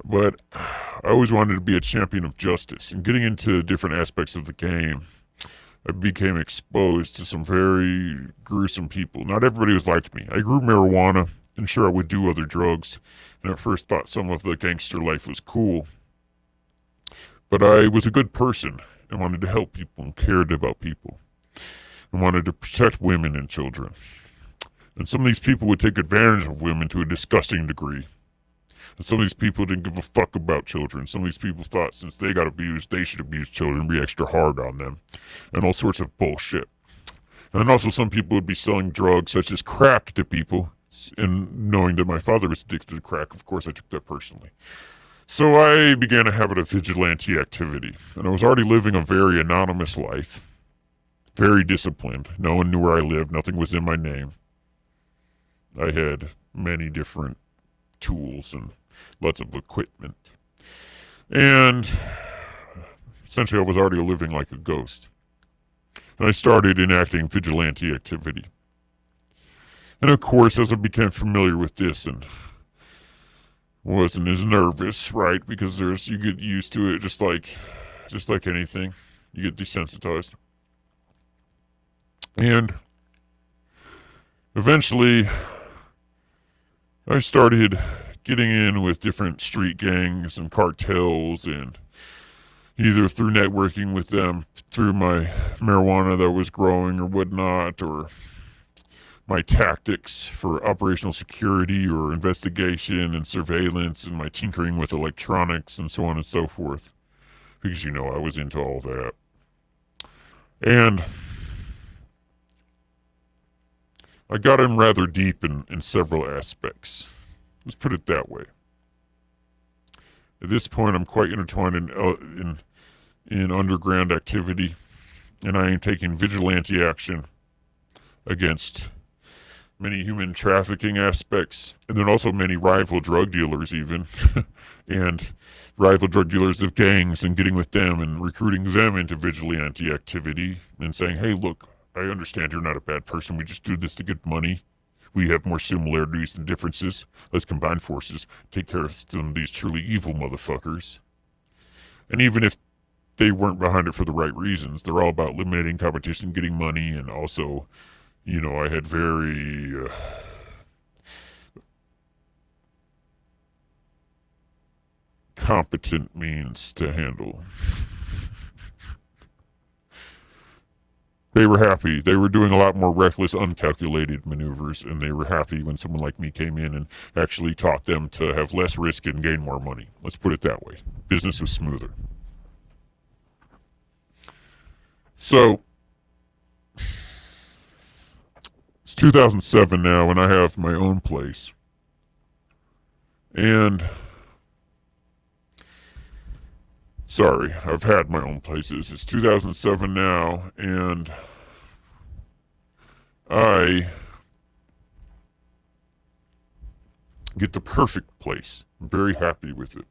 But I always wanted to be a champion of justice, and getting into different aspects of the game, I became exposed to some very gruesome people. Not everybody was like me. I grew marijuana, And sure, I would do other drugs, and at first thought some of the gangster life was cool. But I was a good person and wanted to help people and cared about people and wanted to protect women and children. And some of these people would take advantage of women to a disgusting degree. And some of these people didn't give a fuck about children. Some of these people thought since they got abused, they should abuse children and be extra hard on them. And all sorts of bullshit. And then also some people would be selling drugs such as crack to people. And knowing that my father was addicted to crack, of course I took that personally. So I began a habit of vigilante activity. And I was already living a very anonymous life. Very disciplined. No one knew where I lived. Nothing was in my name. I had many different tools and lots of equipment. And essentially I was already living like a ghost. And I started enacting vigilante activity. And of course, as I became familiar with this and wasn't as nervous, right? Because you get used to it just like anything. You get desensitized. And eventually I started getting in with different street gangs and cartels, and either through networking with them, through my marijuana that was growing or whatnot, or my tactics for operational security or investigation and surveillance, and my tinkering with electronics and so on and so forth. Because, I was into all that. And I got in rather deep in several aspects. Let's put it that way. At this point, I'm quite intertwined in underground activity, and I am taking vigilante action against many human trafficking aspects, and then also many rival drug dealers even, and rival drug dealers of gangs, and getting with them and recruiting them into vigilante activity and saying, hey, look, I understand you're not a bad person. We just do this to get money. We have more similarities than differences. Let's combine forces, take care of some of these truly evil motherfuckers. And even if they weren't behind it for the right reasons, they're all about eliminating competition, getting money, and also, I had very competent means to handle. They were happy. They were doing a lot more reckless, uncalculated maneuvers, and they were happy when someone like me came in and actually taught them to have less risk and gain more money. Let's put it that way. Business was smoother. So, it's 2007 now, and I have my own place. And sorry, I've had my own places. It's 2007 now, and I get the perfect place. I'm very happy with it.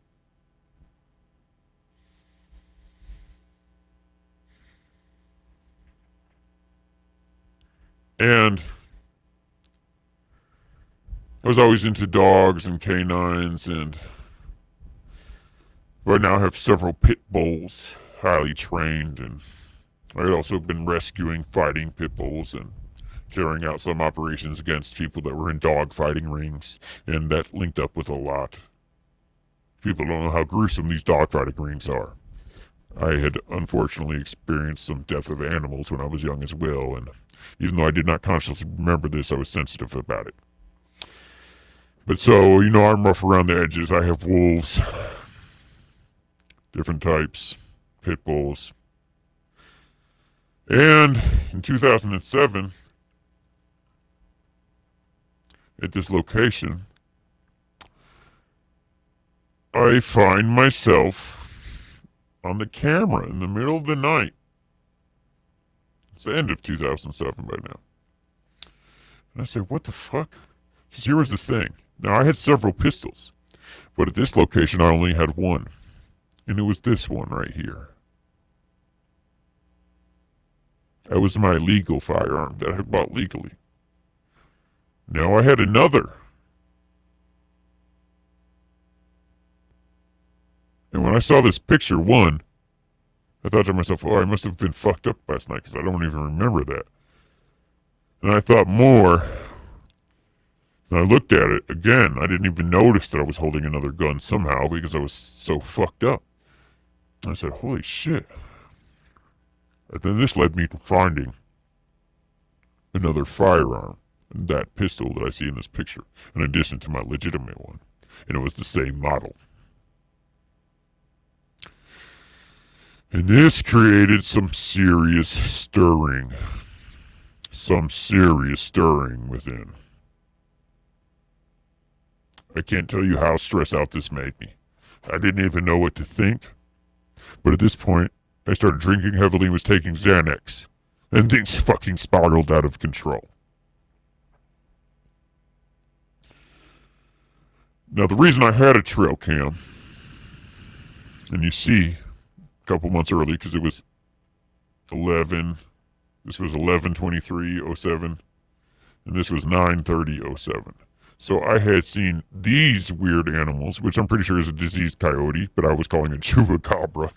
And I was always into dogs and canines, and I now have several pit bulls, highly trained, and I had also been rescuing fighting pit bulls and carrying out some operations against people that were in dog fighting rings, and that linked up with a lot. People don't know how gruesome these dog fighting rings are. I had unfortunately experienced some death of animals when I was young as well, and even though I did not consciously remember this, I was sensitive about it. But so, I'm rough around the edges. I have wolves, different types, pit bulls. And in 2007, at this location, I find myself on the camera in the middle of the night. It's the end of 2007 by now. And I said, what the fuck? Because here was the thing. Now, I had several pistols, but at this location, I only had one. And it was this one right here. That was my legal firearm that I had bought legally. Now I had another. And when I saw this picture, one, I thought to myself, I must have been fucked up last night because I don't even remember that. And I thought more, And I looked at it again. I didn't even notice that I was holding another gun somehow because I was so fucked up. I said, holy shit. And then this led me to finding another firearm, that pistol that I see in this picture, in addition to my legitimate one. And it was the same model. And this created some serious stirring. Some serious stirring within. I can't tell you how stressed out this made me. I didn't even know what to think. But at this point, I started drinking heavily and was taking Xanax. And things fucking spiraled out of control. Now, the reason I had a trail cam, and you see, a couple months early, because it was 11, this was 11/23/07, and this was 9/30/07. So I had seen these weird animals, which I'm pretty sure is a diseased coyote, but I was calling it chupacabra.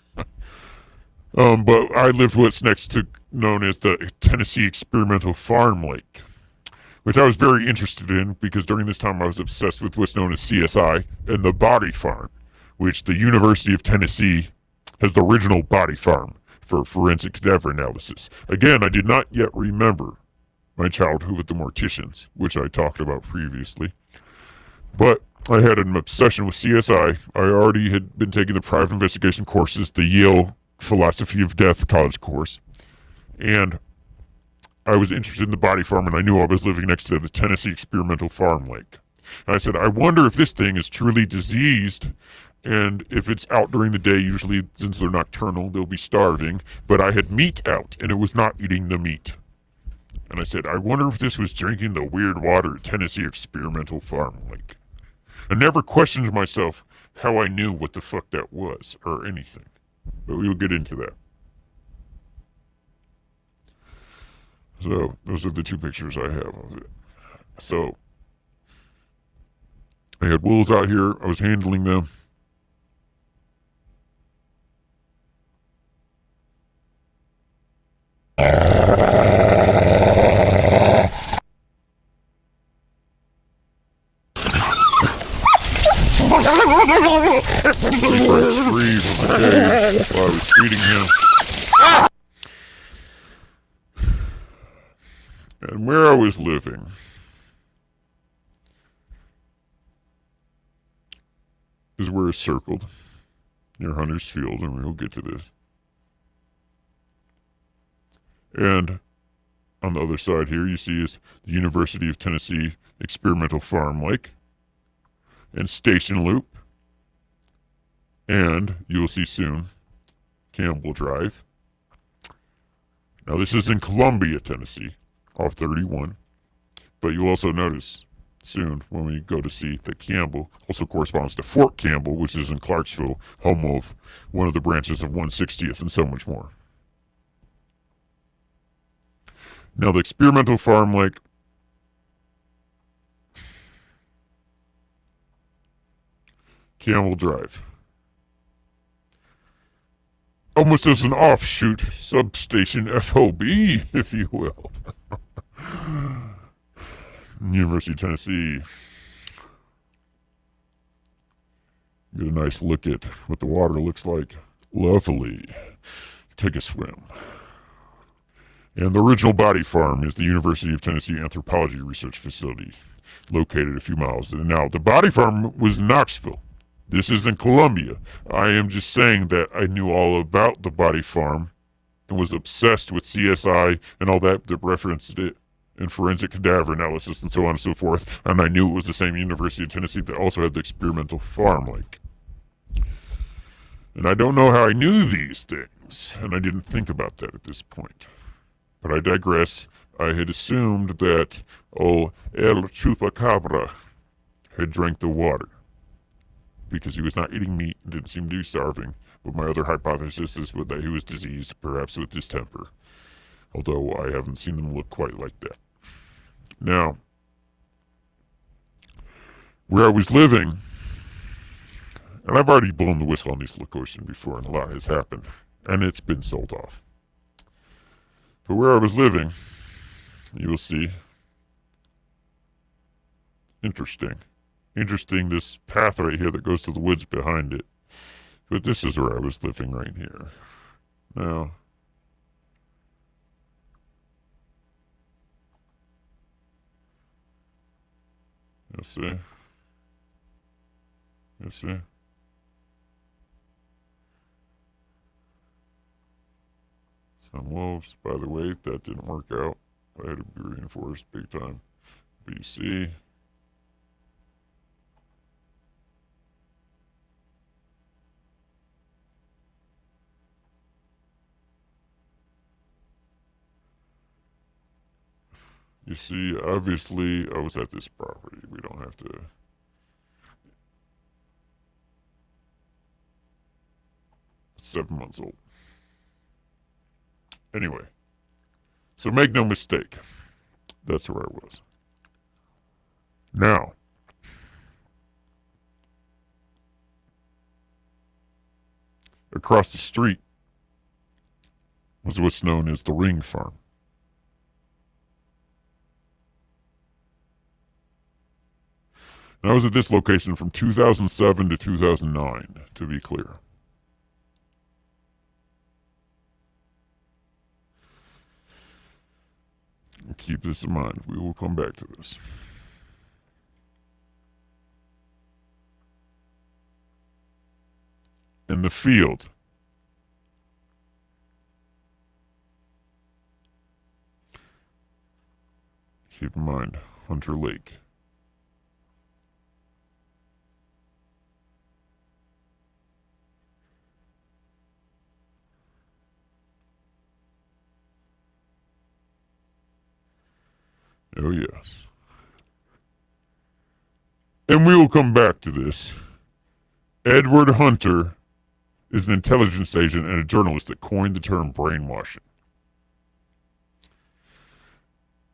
But I lived what's next to known as the Tennessee Experimental Farm Lake, which I was very interested in because during this time I was obsessed with what's known as CSI and the body farm, which the University of Tennessee has the original body farm for forensic cadaver analysis. Again, I did not yet remember my childhood with the morticians, which I talked about previously. But I had an obsession with CSI. I already had been taking the private investigation courses, the Yale Philosophy of Death college course. And I was interested in the body farm, and I knew I was living next to the Tennessee Experimental Farm Lake. And I said, I wonder if this thing is truly diseased, and if it's out during the day, usually since they're nocturnal, they'll be starving. But I had meat out, and it was not eating the meat. And I said, I wonder if this was drinking the weird water at Tennessee Experimental Farm Lake. I never questioned myself how I knew what the fuck that was, or anything. But we will get into that. So, those are the two pictures I have of it. So, I had wolves out here. I was handling them. He breaks free from the cage while I was feeding him. And where I was living is where it's circled near Hunter's Field, and we'll get to this. And on the other side here, you see is the University of Tennessee Experimental Farm Lake and Station Loop. And you will see soon Campbell Drive. Now this is in Columbia, Tennessee, off 31. But you'll also notice soon when we go to see that Campbell also corresponds to Fort Campbell, which is in Clarksville, home of one of the branches of 160th and so much more. Now the Experimental Farm Lake, Campbell Drive, almost as an offshoot substation FOB, if you will. University of Tennessee. Get a nice look at what the water looks like. Lovely. Take a swim. And the original body farm is the University of Tennessee Anthropology Research Facility, located a few miles. And now, the body farm was in Knoxville. This is in Columbia. I am just saying that I knew all about the body farm and was obsessed with CSI and all that referenced it in forensic cadaver analysis and so on and so forth. And I knew it was the same University of Tennessee that also had the Experimental Farm Lake. And I don't know how I knew these things, and I didn't think about that at this point. But I digress. I had assumed that, El Chupacabra had drank the water, because he was not eating meat and didn't seem to be starving. But my other hypothesis is that he was diseased, perhaps with distemper. Although I haven't seen him look quite like that. Now, where I was living, and I've already blown the whistle on this location before, and a lot has happened, and it's been sold off. But where I was living, you will see, Interesting. Interesting, this path right here that goes to the woods behind it. But this is where I was living right here. Now, you see? You see? Some wolves. By the way, that didn't work out. I had to be reinforced big time. But you see, obviously, I was at this property. We don't have to. It's 7 months old. Anyway, so make no mistake, that's where I was. Now, across the street was what's known as the Ring Farm. And I was at this location from 2007 to 2009, to be clear. Keep this in mind. We will come back to this. In the field, keep in mind, Hunter Lake. Oh, yes. And we will come back to this. Edward Hunter is an intelligence agent and a journalist that coined the term brainwashing.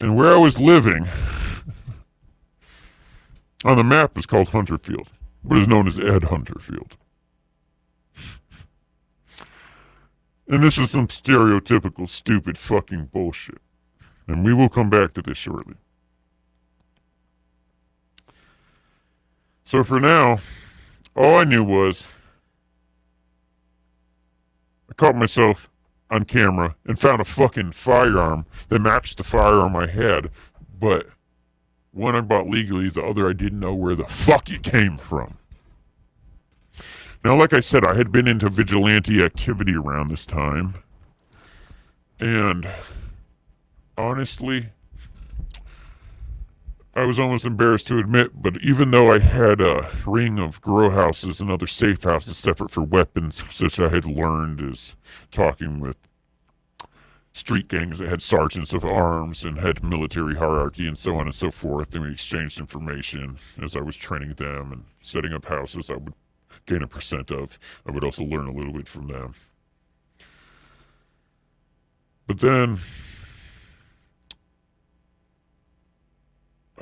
And where I was living on the map is called Hunter Field, but is known as Ed Hunter Field. And this is some stereotypical stupid fucking bullshit. And we will come back to this shortly. So for now, all I knew was I caught myself on camera and found a fucking firearm that matched the firearm I had. But one I bought legally, the other I didn't know where the fuck it came from. Now, like I said, I had been into vigilante activity around this time. And honestly, I was almost embarrassed to admit, but even though I had a ring of grow houses and other safe houses separate for weapons, such I had learned as talking with street gangs that had sergeants of arms and had military hierarchy and so on and so forth, and we exchanged information as I was training them and setting up houses I would gain a percent of. I would also learn a little bit from them. But then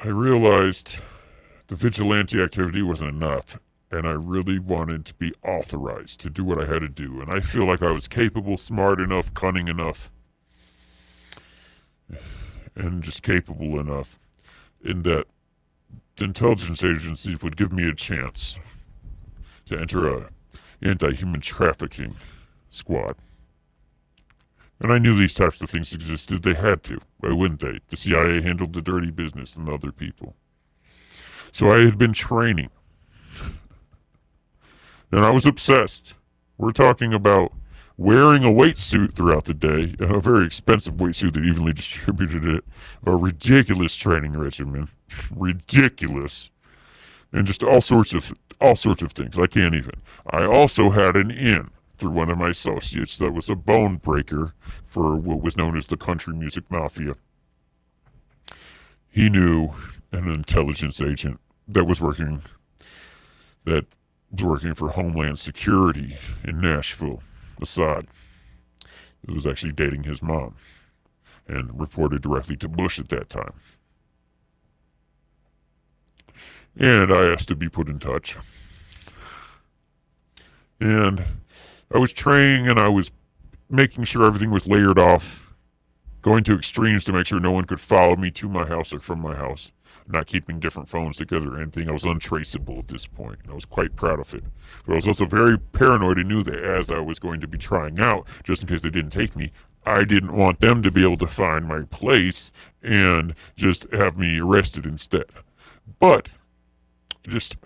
I realized the vigilante activity wasn't enough, and I really wanted to be authorized to do what I had to do. And I feel like I was capable, smart enough, cunning enough, and just capable enough in that the intelligence agencies would give me a chance to enter a anti-human trafficking squad. And I knew these types of things existed. They had to. Why wouldn't they? The CIA handled the dirty business and other people. So I had been training. And I was obsessed. We're talking about wearing a weight suit throughout the day, and a very expensive weight suit that evenly distributed it. A ridiculous training regimen. Ridiculous. And just all sorts of things. I can't even. I also had an in through one of my associates that was a bone breaker for what was known as the country music mafia. He knew an intelligence agent that was working for Homeland Security in Nashville, Assad. It was actually dating his mom and reported directly to Bush at that time. And I asked to be put in touch. And I was training and I was making sure everything was layered off, going to extremes to make sure no one could follow me to my house or from my house. not keeping different phones together or anything. I was untraceable at this point, and I was quite proud of it. But I was also very paranoid and knew that as I was going to be trying out, just in case they didn't take me, I didn't want them to be able to find my place and just have me arrested instead. But, just,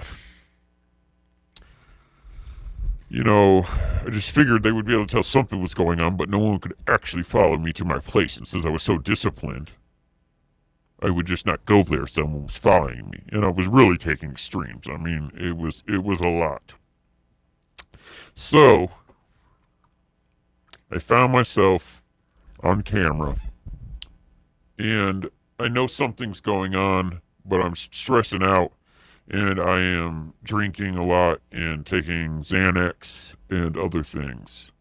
I just figured they would be able to tell something was going on, but no one could actually follow me to my place. And since I was so disciplined, I would just not go there if someone was following me. And I was really taking extremes. I mean, it was a lot. So, I found myself on camera, and I know something's going on, but I'm stressing out, and I am drinking a lot and taking Xanax and other things.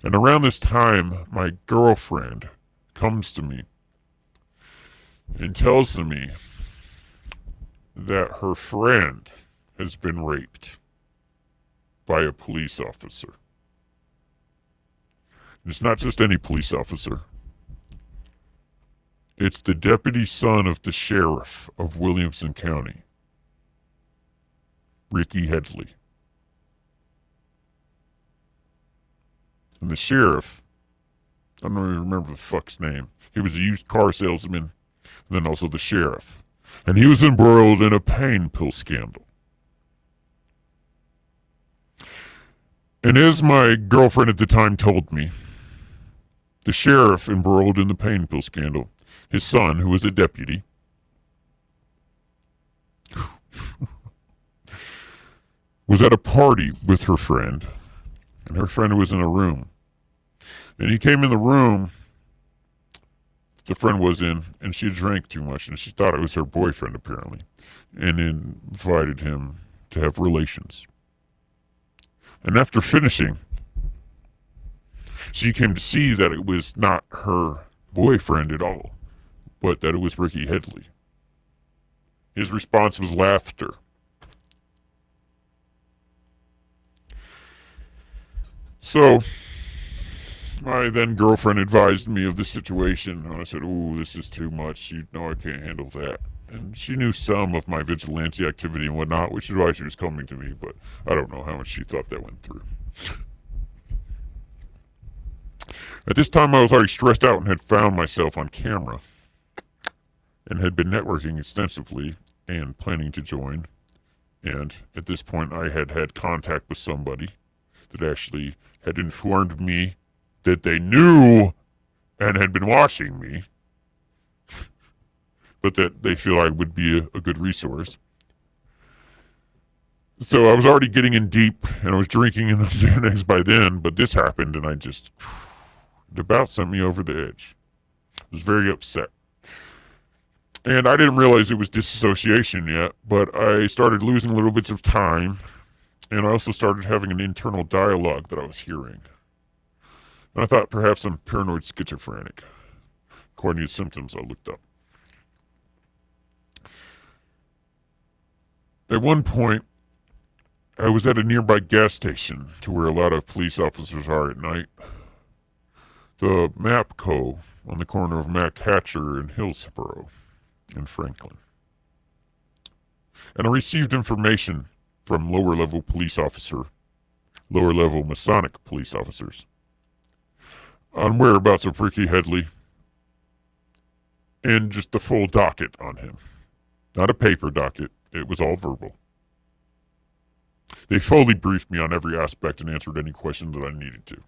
And around this time, my girlfriend comes to me and tells me that her friend has been raped by a police officer. It's not just any police officer. It's the deputy son of the sheriff of Williamson County, Ricky Headley. And the sheriff, I don't even remember the fuck's name. He was a used car salesman, and then also the sheriff. And he was embroiled in a pain pill scandal. And as my girlfriend at the time told me, the sheriff embroiled in the pain pill scandal, his son, who was a deputy, was at a party with her friend, and her friend was in a room. And he came in the room the friend was in, and she drank too much, and she thought it was her boyfriend, apparently, and invited him to have relations. And after finishing, she came to see that it was not her boyfriend at all, but that it was Ricky Headley. His response was laughter. So, my then girlfriend advised me of the situation, and I said, "Ooh, this is too much. You know I can't handle that." And she knew some of my vigilante activity and whatnot, which is why she was coming to me, but I don't know how much she thought that went through. At this time, I was already stressed out and had found myself on camera and had been networking extensively and planning to join. And at this point, I had had contact with somebody that actually had informed me that they knew and had been watching me, but that they feel I would be a good resource. So I was already getting in deep, and I was drinking enough Xanax by then, but this happened, and it about sent me over the edge. I was very upset. And I didn't realize it was disassociation yet, but I started losing little bits of time, and I also started having an internal dialogue that I was hearing. And I thought perhaps I'm paranoid schizophrenic, according to the symptoms I looked up. At one point, I was at a nearby gas station to where a lot of police officers are at night. The MAPCO on the corner of MacHatcher and Hillsborough in Franklin. And I received information from lower-level Masonic police officers on whereabouts of Ricky Headley and just the full docket on him. Not a paper docket, it was all verbal. They fully briefed me on every aspect and answered any question that I needed to.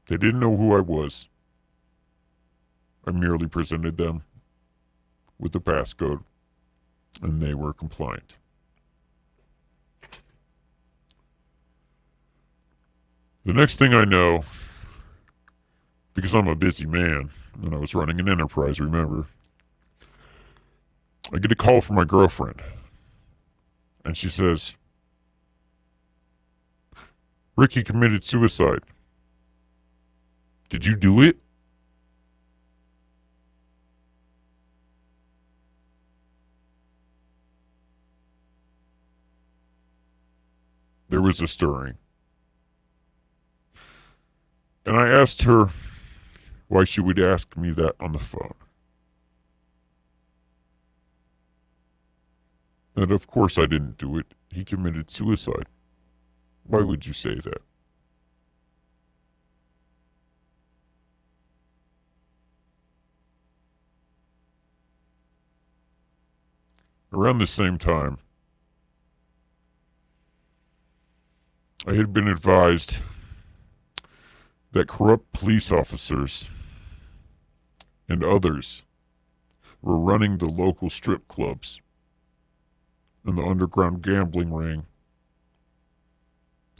They didn't know who I was. I merely presented them with the passcode, and they were compliant. The next thing I know, because I'm a busy man, and I was running an enterprise, remember, I get a call from my girlfriend, and she says, "Ricky committed suicide. Did you do it?" There was a stirring. And I asked her why she would ask me that on the phone. And of course I didn't do it. He committed suicide. Why would you say that? Around the same time, I had been advised that corrupt police officers and others were running the local strip clubs and the underground gambling ring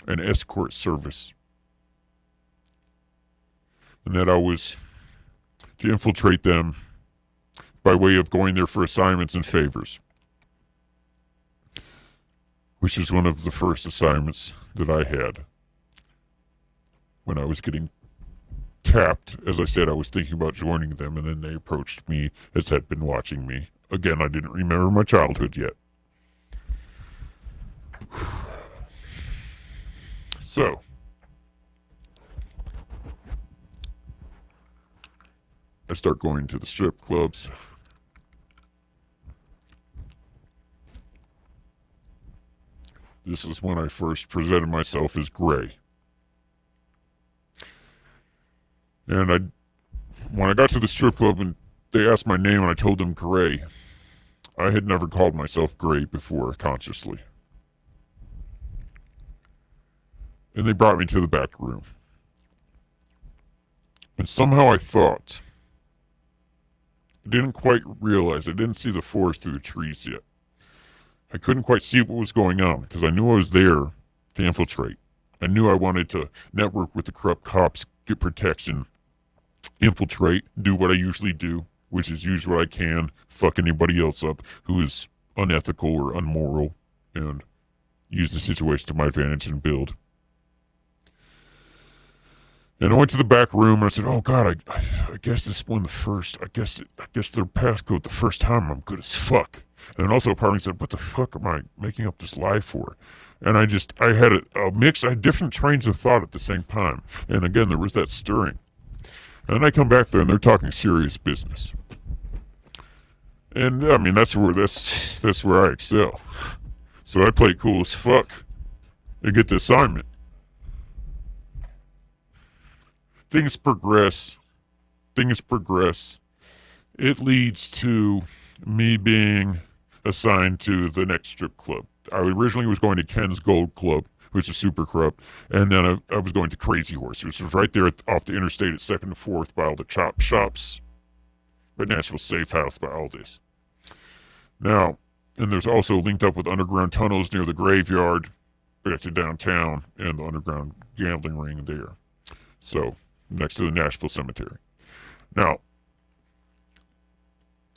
and escort service, and that I was to infiltrate them by way of going there for assignments and favors, which is one of the first assignments that I had when I was getting tapped. As I said, I was thinking about joining them, and then they approached me as had been watching me. Again, I didn't remember my childhood yet. So, I start going to the strip clubs. This is when I first presented myself as Gray. And when I got to the strip club and they asked my name and I told them Gray, I had never called myself Gray before consciously. And they brought me to the back room. And somehow I thought, I didn't quite realize, I didn't see the forest through the trees yet. I couldn't quite see what was going on because I knew I was there to infiltrate. I knew I wanted to network with the corrupt cops, get protection, infiltrate, do what I usually do, which is use what I can, fuck anybody else up who is unethical or unmoral, and use the situation to my advantage and build. And I went to the back room and I said, "Oh God, I guess this one the first. I guess their passcode the first time I'm good as fuck." And also a part of me said, "What the fuck am I making up this lie for?" And I had a mix. I had different trains of thought at the same time. And again, there was that stirring. And then I come back there and they're talking serious business. And I mean, that's where I excel. So I play cool as fuck and get the assignment. Things progress. It leads to me being assigned to the next strip club. I originally was going to Ken's Gold Club, which is super corrupt, and then I was going to Crazy Horse, which was right there off the interstate at 2nd and 4th by all the chop shops, by Nashville Safe House, by all this. Now, and there's also linked up with underground tunnels near the graveyard, back to downtown, and the underground gambling ring there. So, next to the Nashville Cemetery. Now,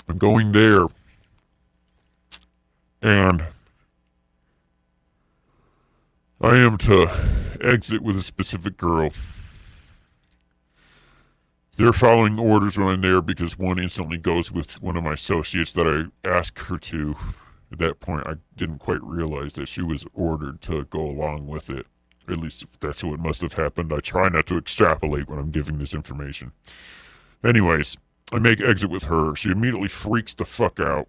I'm going there, and I am to exit with a specific girl. They're following orders when I'm there because one instantly goes with one of my associates that I asked her to. At that point, I didn't quite realize that she was ordered to go along with it. At least that's what must have happened. I try not to extrapolate when I'm giving this information. Anyways, I make exit with her. She immediately freaks the fuck out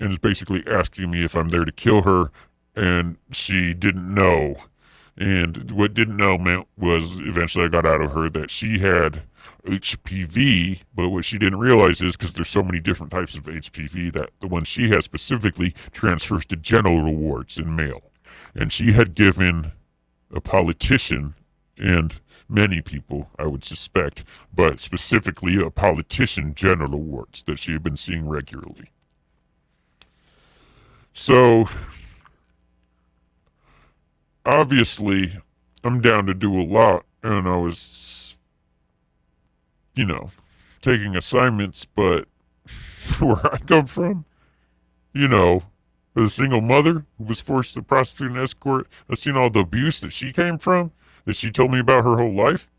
and is basically asking me if I'm there to kill her, and she didn't know. And what didn't know meant was eventually I got out of her that she had HPV, but what she didn't realize is because there's so many different types of HPV that the one she has specifically transfers to genital warts in male. And she had given a politician and many people, I would suspect, but specifically a politician genital warts that she had been seeing regularly. So, obviously, I'm down to do a lot, and I was, taking assignments, but where I come from, as a single mother who was forced to prostitute and escort, I've seen all the abuse that she came from, that she told me about her whole life.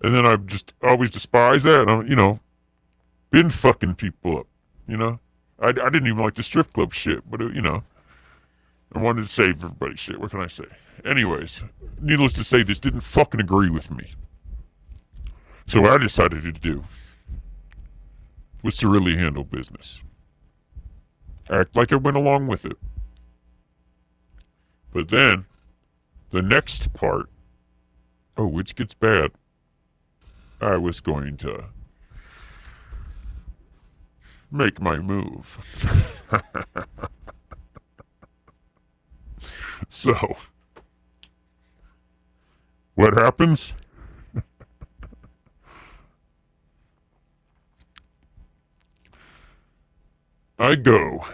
And then I've just always despised that, and I'm, been fucking people up, I didn't even like the strip club shit, but, I wanted to save everybody shit. What can I say? Anyways, needless to say, this didn't fucking agree with me. So what I decided to do was to really handle business. Act like I went along with it. But then, the next part, which gets bad, I was going to make my move. So, what happens? I go.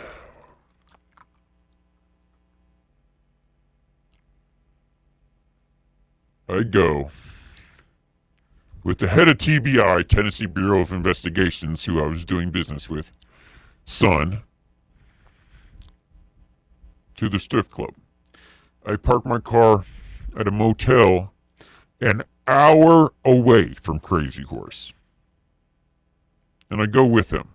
With the head of TBI, Tennessee Bureau of Investigations, who I was doing business with, son, to the strip club. I park my car at a motel an hour away from Crazy Horse. And I go with him.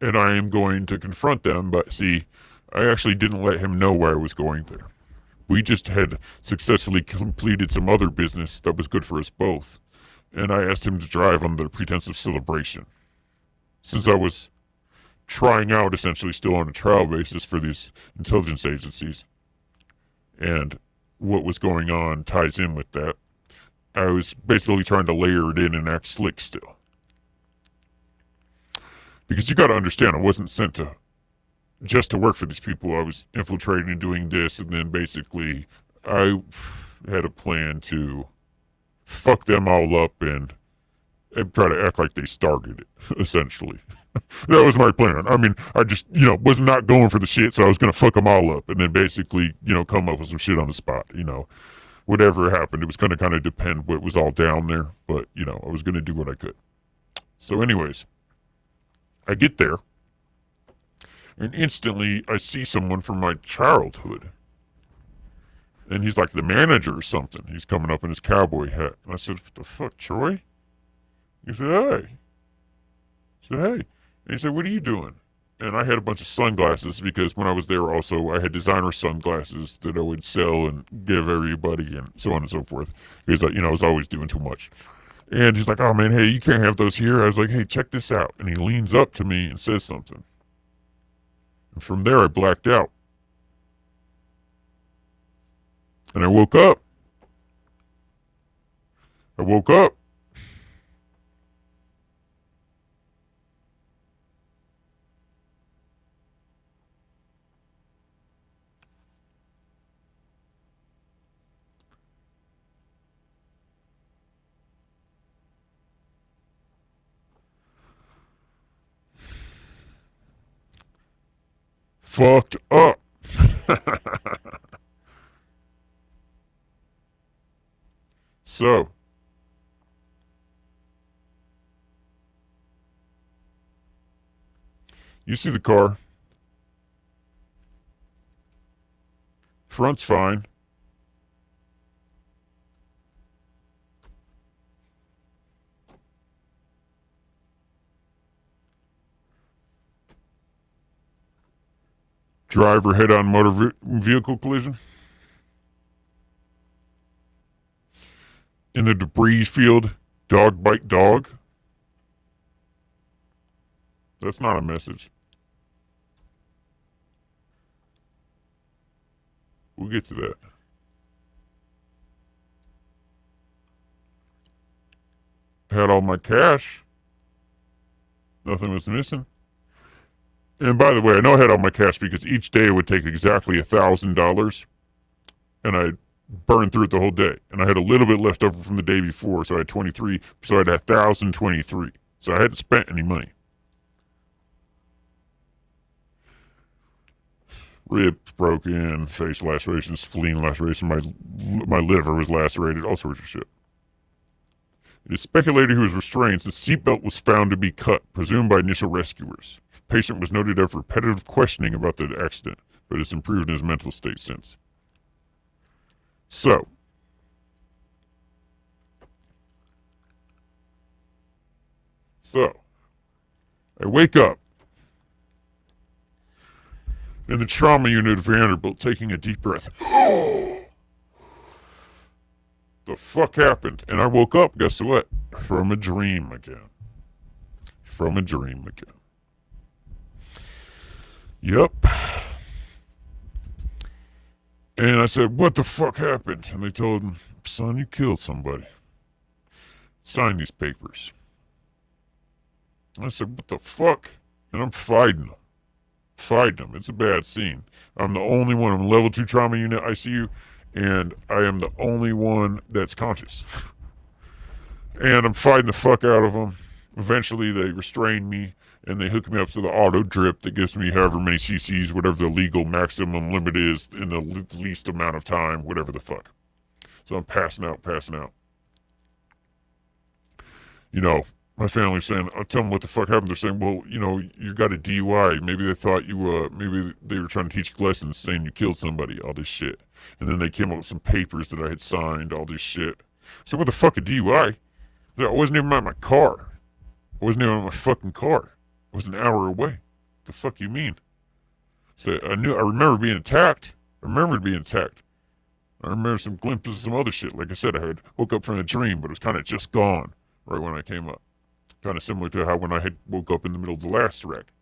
And I am going to confront them, but see, I actually didn't let him know why I was going there. We just had successfully completed some other business that was good for us both. And I asked him to drive under the pretense of celebration. Since I was trying out, essentially still on a trial basis for these intelligence agencies, and what was going on ties in with that, I was basically trying to layer it in and act slick still. Because you gotta understand, I wasn't sent to just to work for these people. I was infiltrating and doing this, and then basically I had a plan to fuck them all up and try to act like they started it, essentially. That was my plan. I mean, I just, was not going for the shit, so I was going to fuck them all up and then basically, come up with some shit on the spot, Whatever happened, it was going to kind of depend what was all down there, but, I was going to do what I could. So anyways, I get there, and instantly I see someone from my childhood. And he's like the manager or something. He's coming up in his cowboy hat. And I said, "What the fuck, Troy?" He said, "Hey." I said, "Hey." And he said, "What are you doing?" And I had a bunch of sunglasses because when I was there also, I had designer sunglasses that I would sell and give everybody and so on and so forth. Because, I was always doing too much. And he's like, "Oh, man, hey, you can't have those here." I was like, "Hey, check this out." And he leans up to me and says something. And from there, I blacked out. And I woke up. Fucked up. So, you see the car. Front's fine. Driver head-on motor vehicle collision. In the debris field, dog bite dog. That's not a message. We'll get to that. Had all my cash. Nothing was missing. And by the way, I know I had all my cash because each day it would take exactly $1,000, and I burned through it the whole day. And I had a little bit left over from the day before, so I had 23. So I had 1,023. So I hadn't spent any money. Ribs broken, face lacerations, spleen laceration, my liver was lacerated, all sorts of shit. It is speculated he was restrained since seatbelt was found to be cut, presumed by initial rescuers. Patient was noted after repetitive questioning about the accident, but has improved in his mental state since. So, I wake up in the trauma unit of Vanderbilt, taking a deep breath. The fuck happened? And I woke up, guess what? From a dream again. Yep. And I said, what the fuck happened? And they told him, son, you killed somebody. Sign these papers. I said, what the fuck? And I'm fighting them. It's a bad scene. I'm the only one. I'm level 2 trauma unit ICU, and I am the only one that's conscious. And I'm fighting the fuck out of them. Eventually, they restrain me, and they hook me up to the auto drip that gives me however many cc's, whatever the legal maximum limit is in the least amount of time, whatever the fuck. So I'm passing out. You know, my family's saying, I'll tell them what the fuck happened. They're saying, well, you know, you got a DUI. Maybe they thought you, maybe they were trying to teach you lessons saying you killed somebody, all this shit. And then they came up with some papers that I had signed, all this shit. So what the fuck, a DUI? I wasn't even at my car. I wasn't even at my fucking car. I was an hour away. The fuck you mean? So I remember being attacked. I remember some glimpses of some other shit. Like I said, I had woke up from a dream, but it was kind of just gone right when I came up. Kind of similar to how when I had woke up in the middle of the last wreck.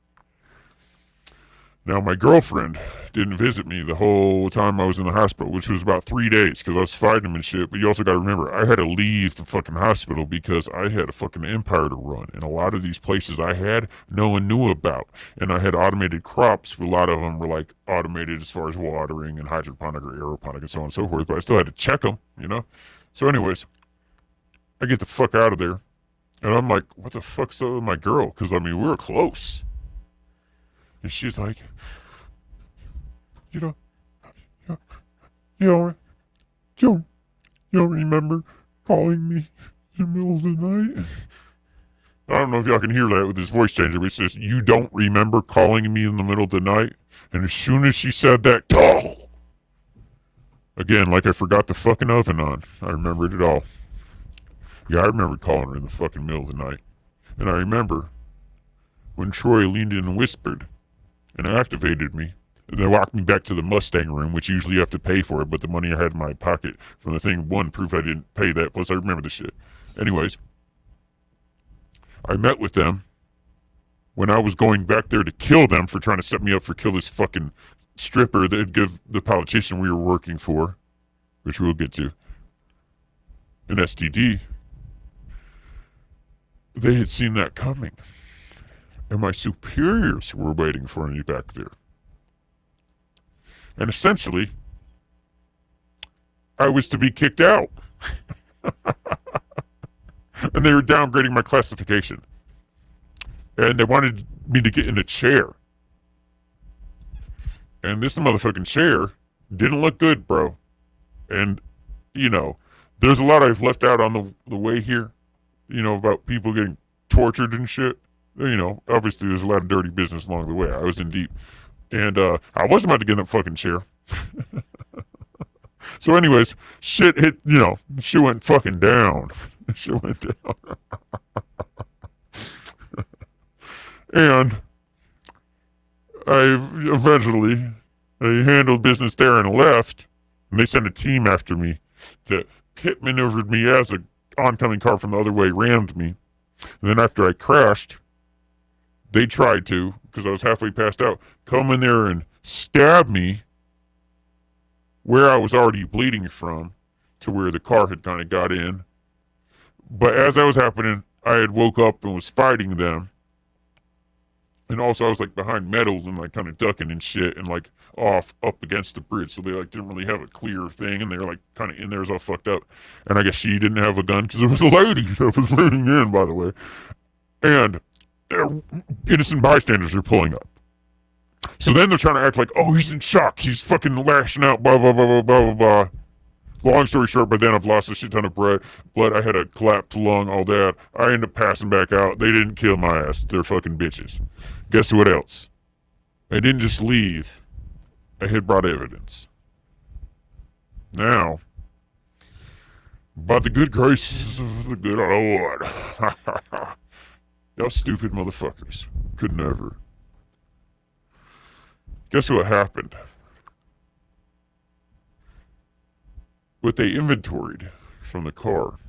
Now, my girlfriend didn't visit me the whole time I was in the hospital, which was about 3 days, because I was fighting him and shit. But you also got to remember, I had to leave the fucking hospital because I had a fucking empire to run. And a lot of these places I had, no one knew about. And I had automated crops. A lot of them were like automated as far as watering and hydroponic or aeroponic and so on and so forth. But I still had to check them, you know? So anyways, I get the fuck out of there. And I'm like, what the fuck's up with my girl? Because, I mean, we were close. And she's like, you don't remember calling me in the middle of the night? I don't know if y'all can hear that with his voice changer, but he says, you don't remember calling me in the middle of the night? And as soon as she said that, oh! Again, like I forgot the fucking oven on. I remembered it all. Yeah, I remember calling her in the fucking middle of the night. And I remember when Troy leaned in and whispered and activated me. And they walked me back to the Mustang room, which usually you have to pay for it, but the money I had in my pocket from the thing, one, proved I didn't pay that, plus I remember the shit. Anyways, I met with them when I was going back there to kill them for trying to set me up for kill this fucking stripper that'd give the politician we were working for, which we'll get to, an STD. They had seen that coming. And my superiors were waiting for me back there. And essentially, I was to be kicked out. And they were downgrading my classification. And they wanted me to get in a chair. And this motherfucking chair didn't look good, bro. And, you know, there's a lot I've left out on the way here, you know, about people getting tortured and shit. You know, obviously there's a lot of dirty business along the way. I was in deep. And I wasn't about to get in that fucking chair. So anyways, shit hit, you know, shit went fucking down. Shit went down. And I handled business there and left. And they sent a team after me that pit maneuvered me as a oncoming car from the other way rammed me. And then after I crashed, they tried to, because I was halfway passed out, come in there and stab me where I was already bleeding from to where the car had kind of got in. But as that was happening, I had woke up and was fighting them. And also I was like behind metals and like kind of ducking and shit and like off up against the bridge. So they like didn't really have a clear thing and they were like kind of in there, it was all fucked up. And I guess she didn't have a gun because there was a lady that was leaning in, by the way. And innocent bystanders are pulling up. So then they're trying to act like, oh, he's in shock. He's fucking lashing out, blah, blah, blah, blah, blah, blah, blah. Long story short, by then I've lost a shit ton of blood. I had a collapsed lung, all that. I ended up passing back out. They didn't kill my ass. They're fucking bitches. Guess what else? I didn't just leave. I had brought evidence. Now, by the good graces of the good Lord. Y'all stupid motherfuckers. Could never. Guess what happened? What they inventoried from the car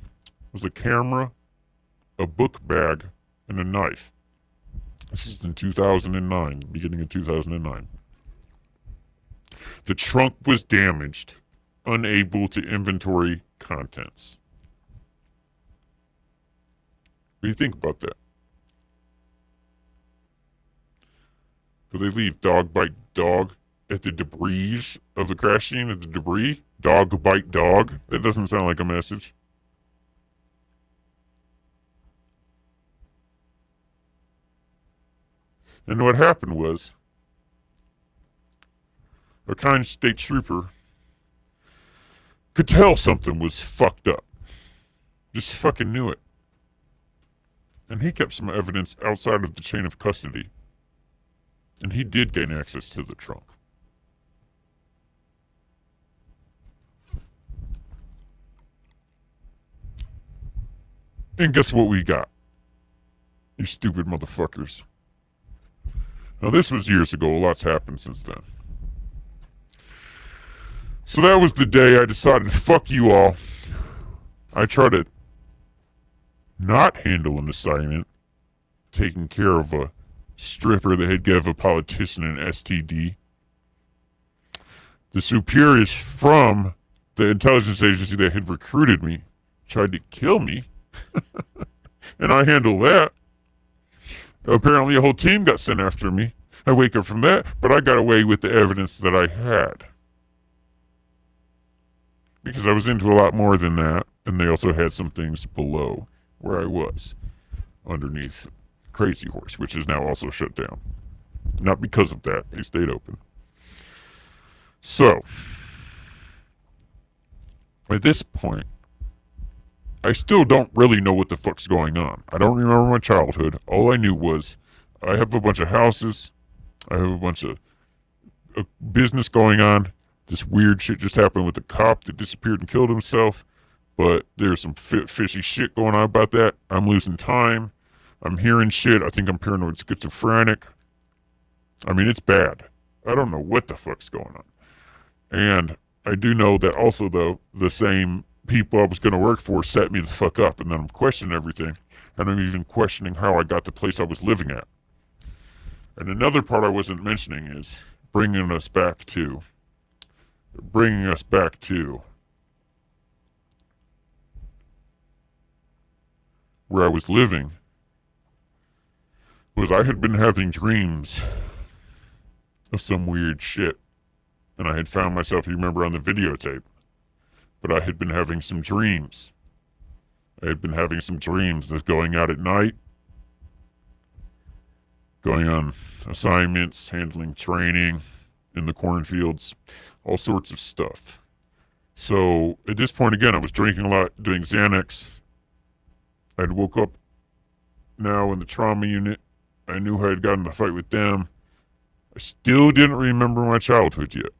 was a camera, a book bag, and a knife. This is in 2009, beginning of 2009. The trunk was damaged, unable to inventory contents. What do you think about that? Do they leave dog bite dog at the debris of the crash scene? At the debris? Dog bite dog? That doesn't sound like a message. And what happened was, a kind state trooper could tell something was fucked up. Just fucking knew it. And he kept some evidence outside of the chain of custody. And he did gain access to the trunk. And guess what we got? You stupid motherfuckers. Now, this was years ago. A lot's happened since then. So that was the day I decided, fuck you all. I tried to not handle an assignment, taking care of a stripper that had gave a politician an STD. The superiors from the intelligence agency that had recruited me tried to kill me. And I handled that. Apparently a whole team got sent after me. I wake up from that, but I got away with the evidence that I had. Because I was into a lot more than that, and they also had some things below where I was, underneath Crazy Horse, which is now also shut down. Not because of that, they stayed open. So, at this point, I still don't really know what the fuck's going on. I don't remember my childhood. All I knew was I have a bunch of houses. I have a bunch of business going on. This weird shit just happened with the cop that disappeared and killed himself. But there's some fishy shit going on about that. I'm losing time. I'm hearing shit. I think I'm paranoid schizophrenic. I mean, it's bad. I don't know what the fuck's going on. And I do know that also, though, the same people I was going to work for set me the fuck up, and then I'm questioning everything, and I'm even questioning how I got the place I was living at. And another part I wasn't mentioning is bringing us back to where I was living, was I had been having dreams of some weird shit, and I had found myself, you remember, on the videotape. But I had been having some dreams. I had been having some dreams of going out at night, going on assignments, handling training in the cornfields, all sorts of stuff. So at this point, again, I was drinking a lot, doing Xanax. I'd woke up now in the trauma unit. I knew I had gotten in a fight with them. I still didn't remember my childhood yet.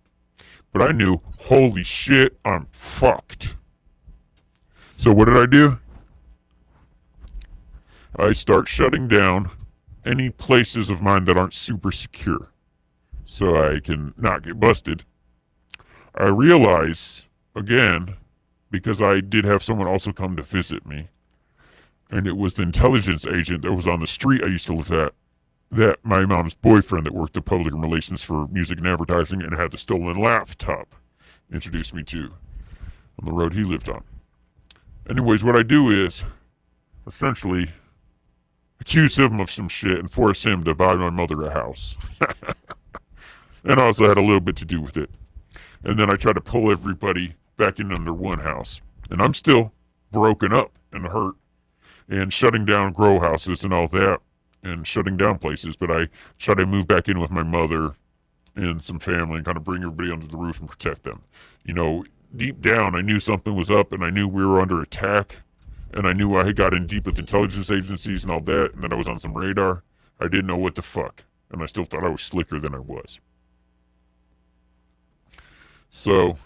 But I knew, holy shit, I'm fucked. So what did I do? I start shutting down any places of mine that aren't super secure, so I can not get busted. I realize, again, because I did have someone also come to visit me, and it was the intelligence agent that was on the street I used to live at, that my mom's boyfriend that worked at public relations for music and advertising and had the stolen laptop introduced me to on the road he lived on. Anyways, what I do is essentially accuse him of some shit and force him to buy my mother a house. And I also had a little bit to do with it. And then I try to pull everybody back in under one house. And I'm still broken up and hurt and shutting down grow houses and all that, and shutting down places, but I try to move back in with my mother and some family and kind of bring everybody under the roof and protect them. You know, deep down, I knew something was up, and I knew we were under attack, and I knew I had got in deep with intelligence agencies and all that, and that I was on some radar. I didn't know what the fuck, and I still thought I was slicker than I was. So,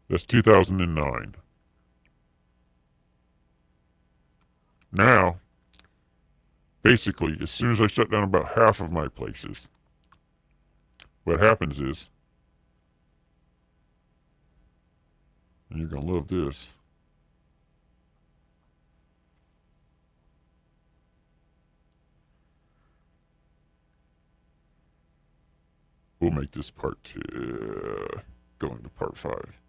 that's 2009. Now, basically, as soon as I shut down about half of my places, what happens is, and you're going to love this, we'll make this part 2. Going to part 5.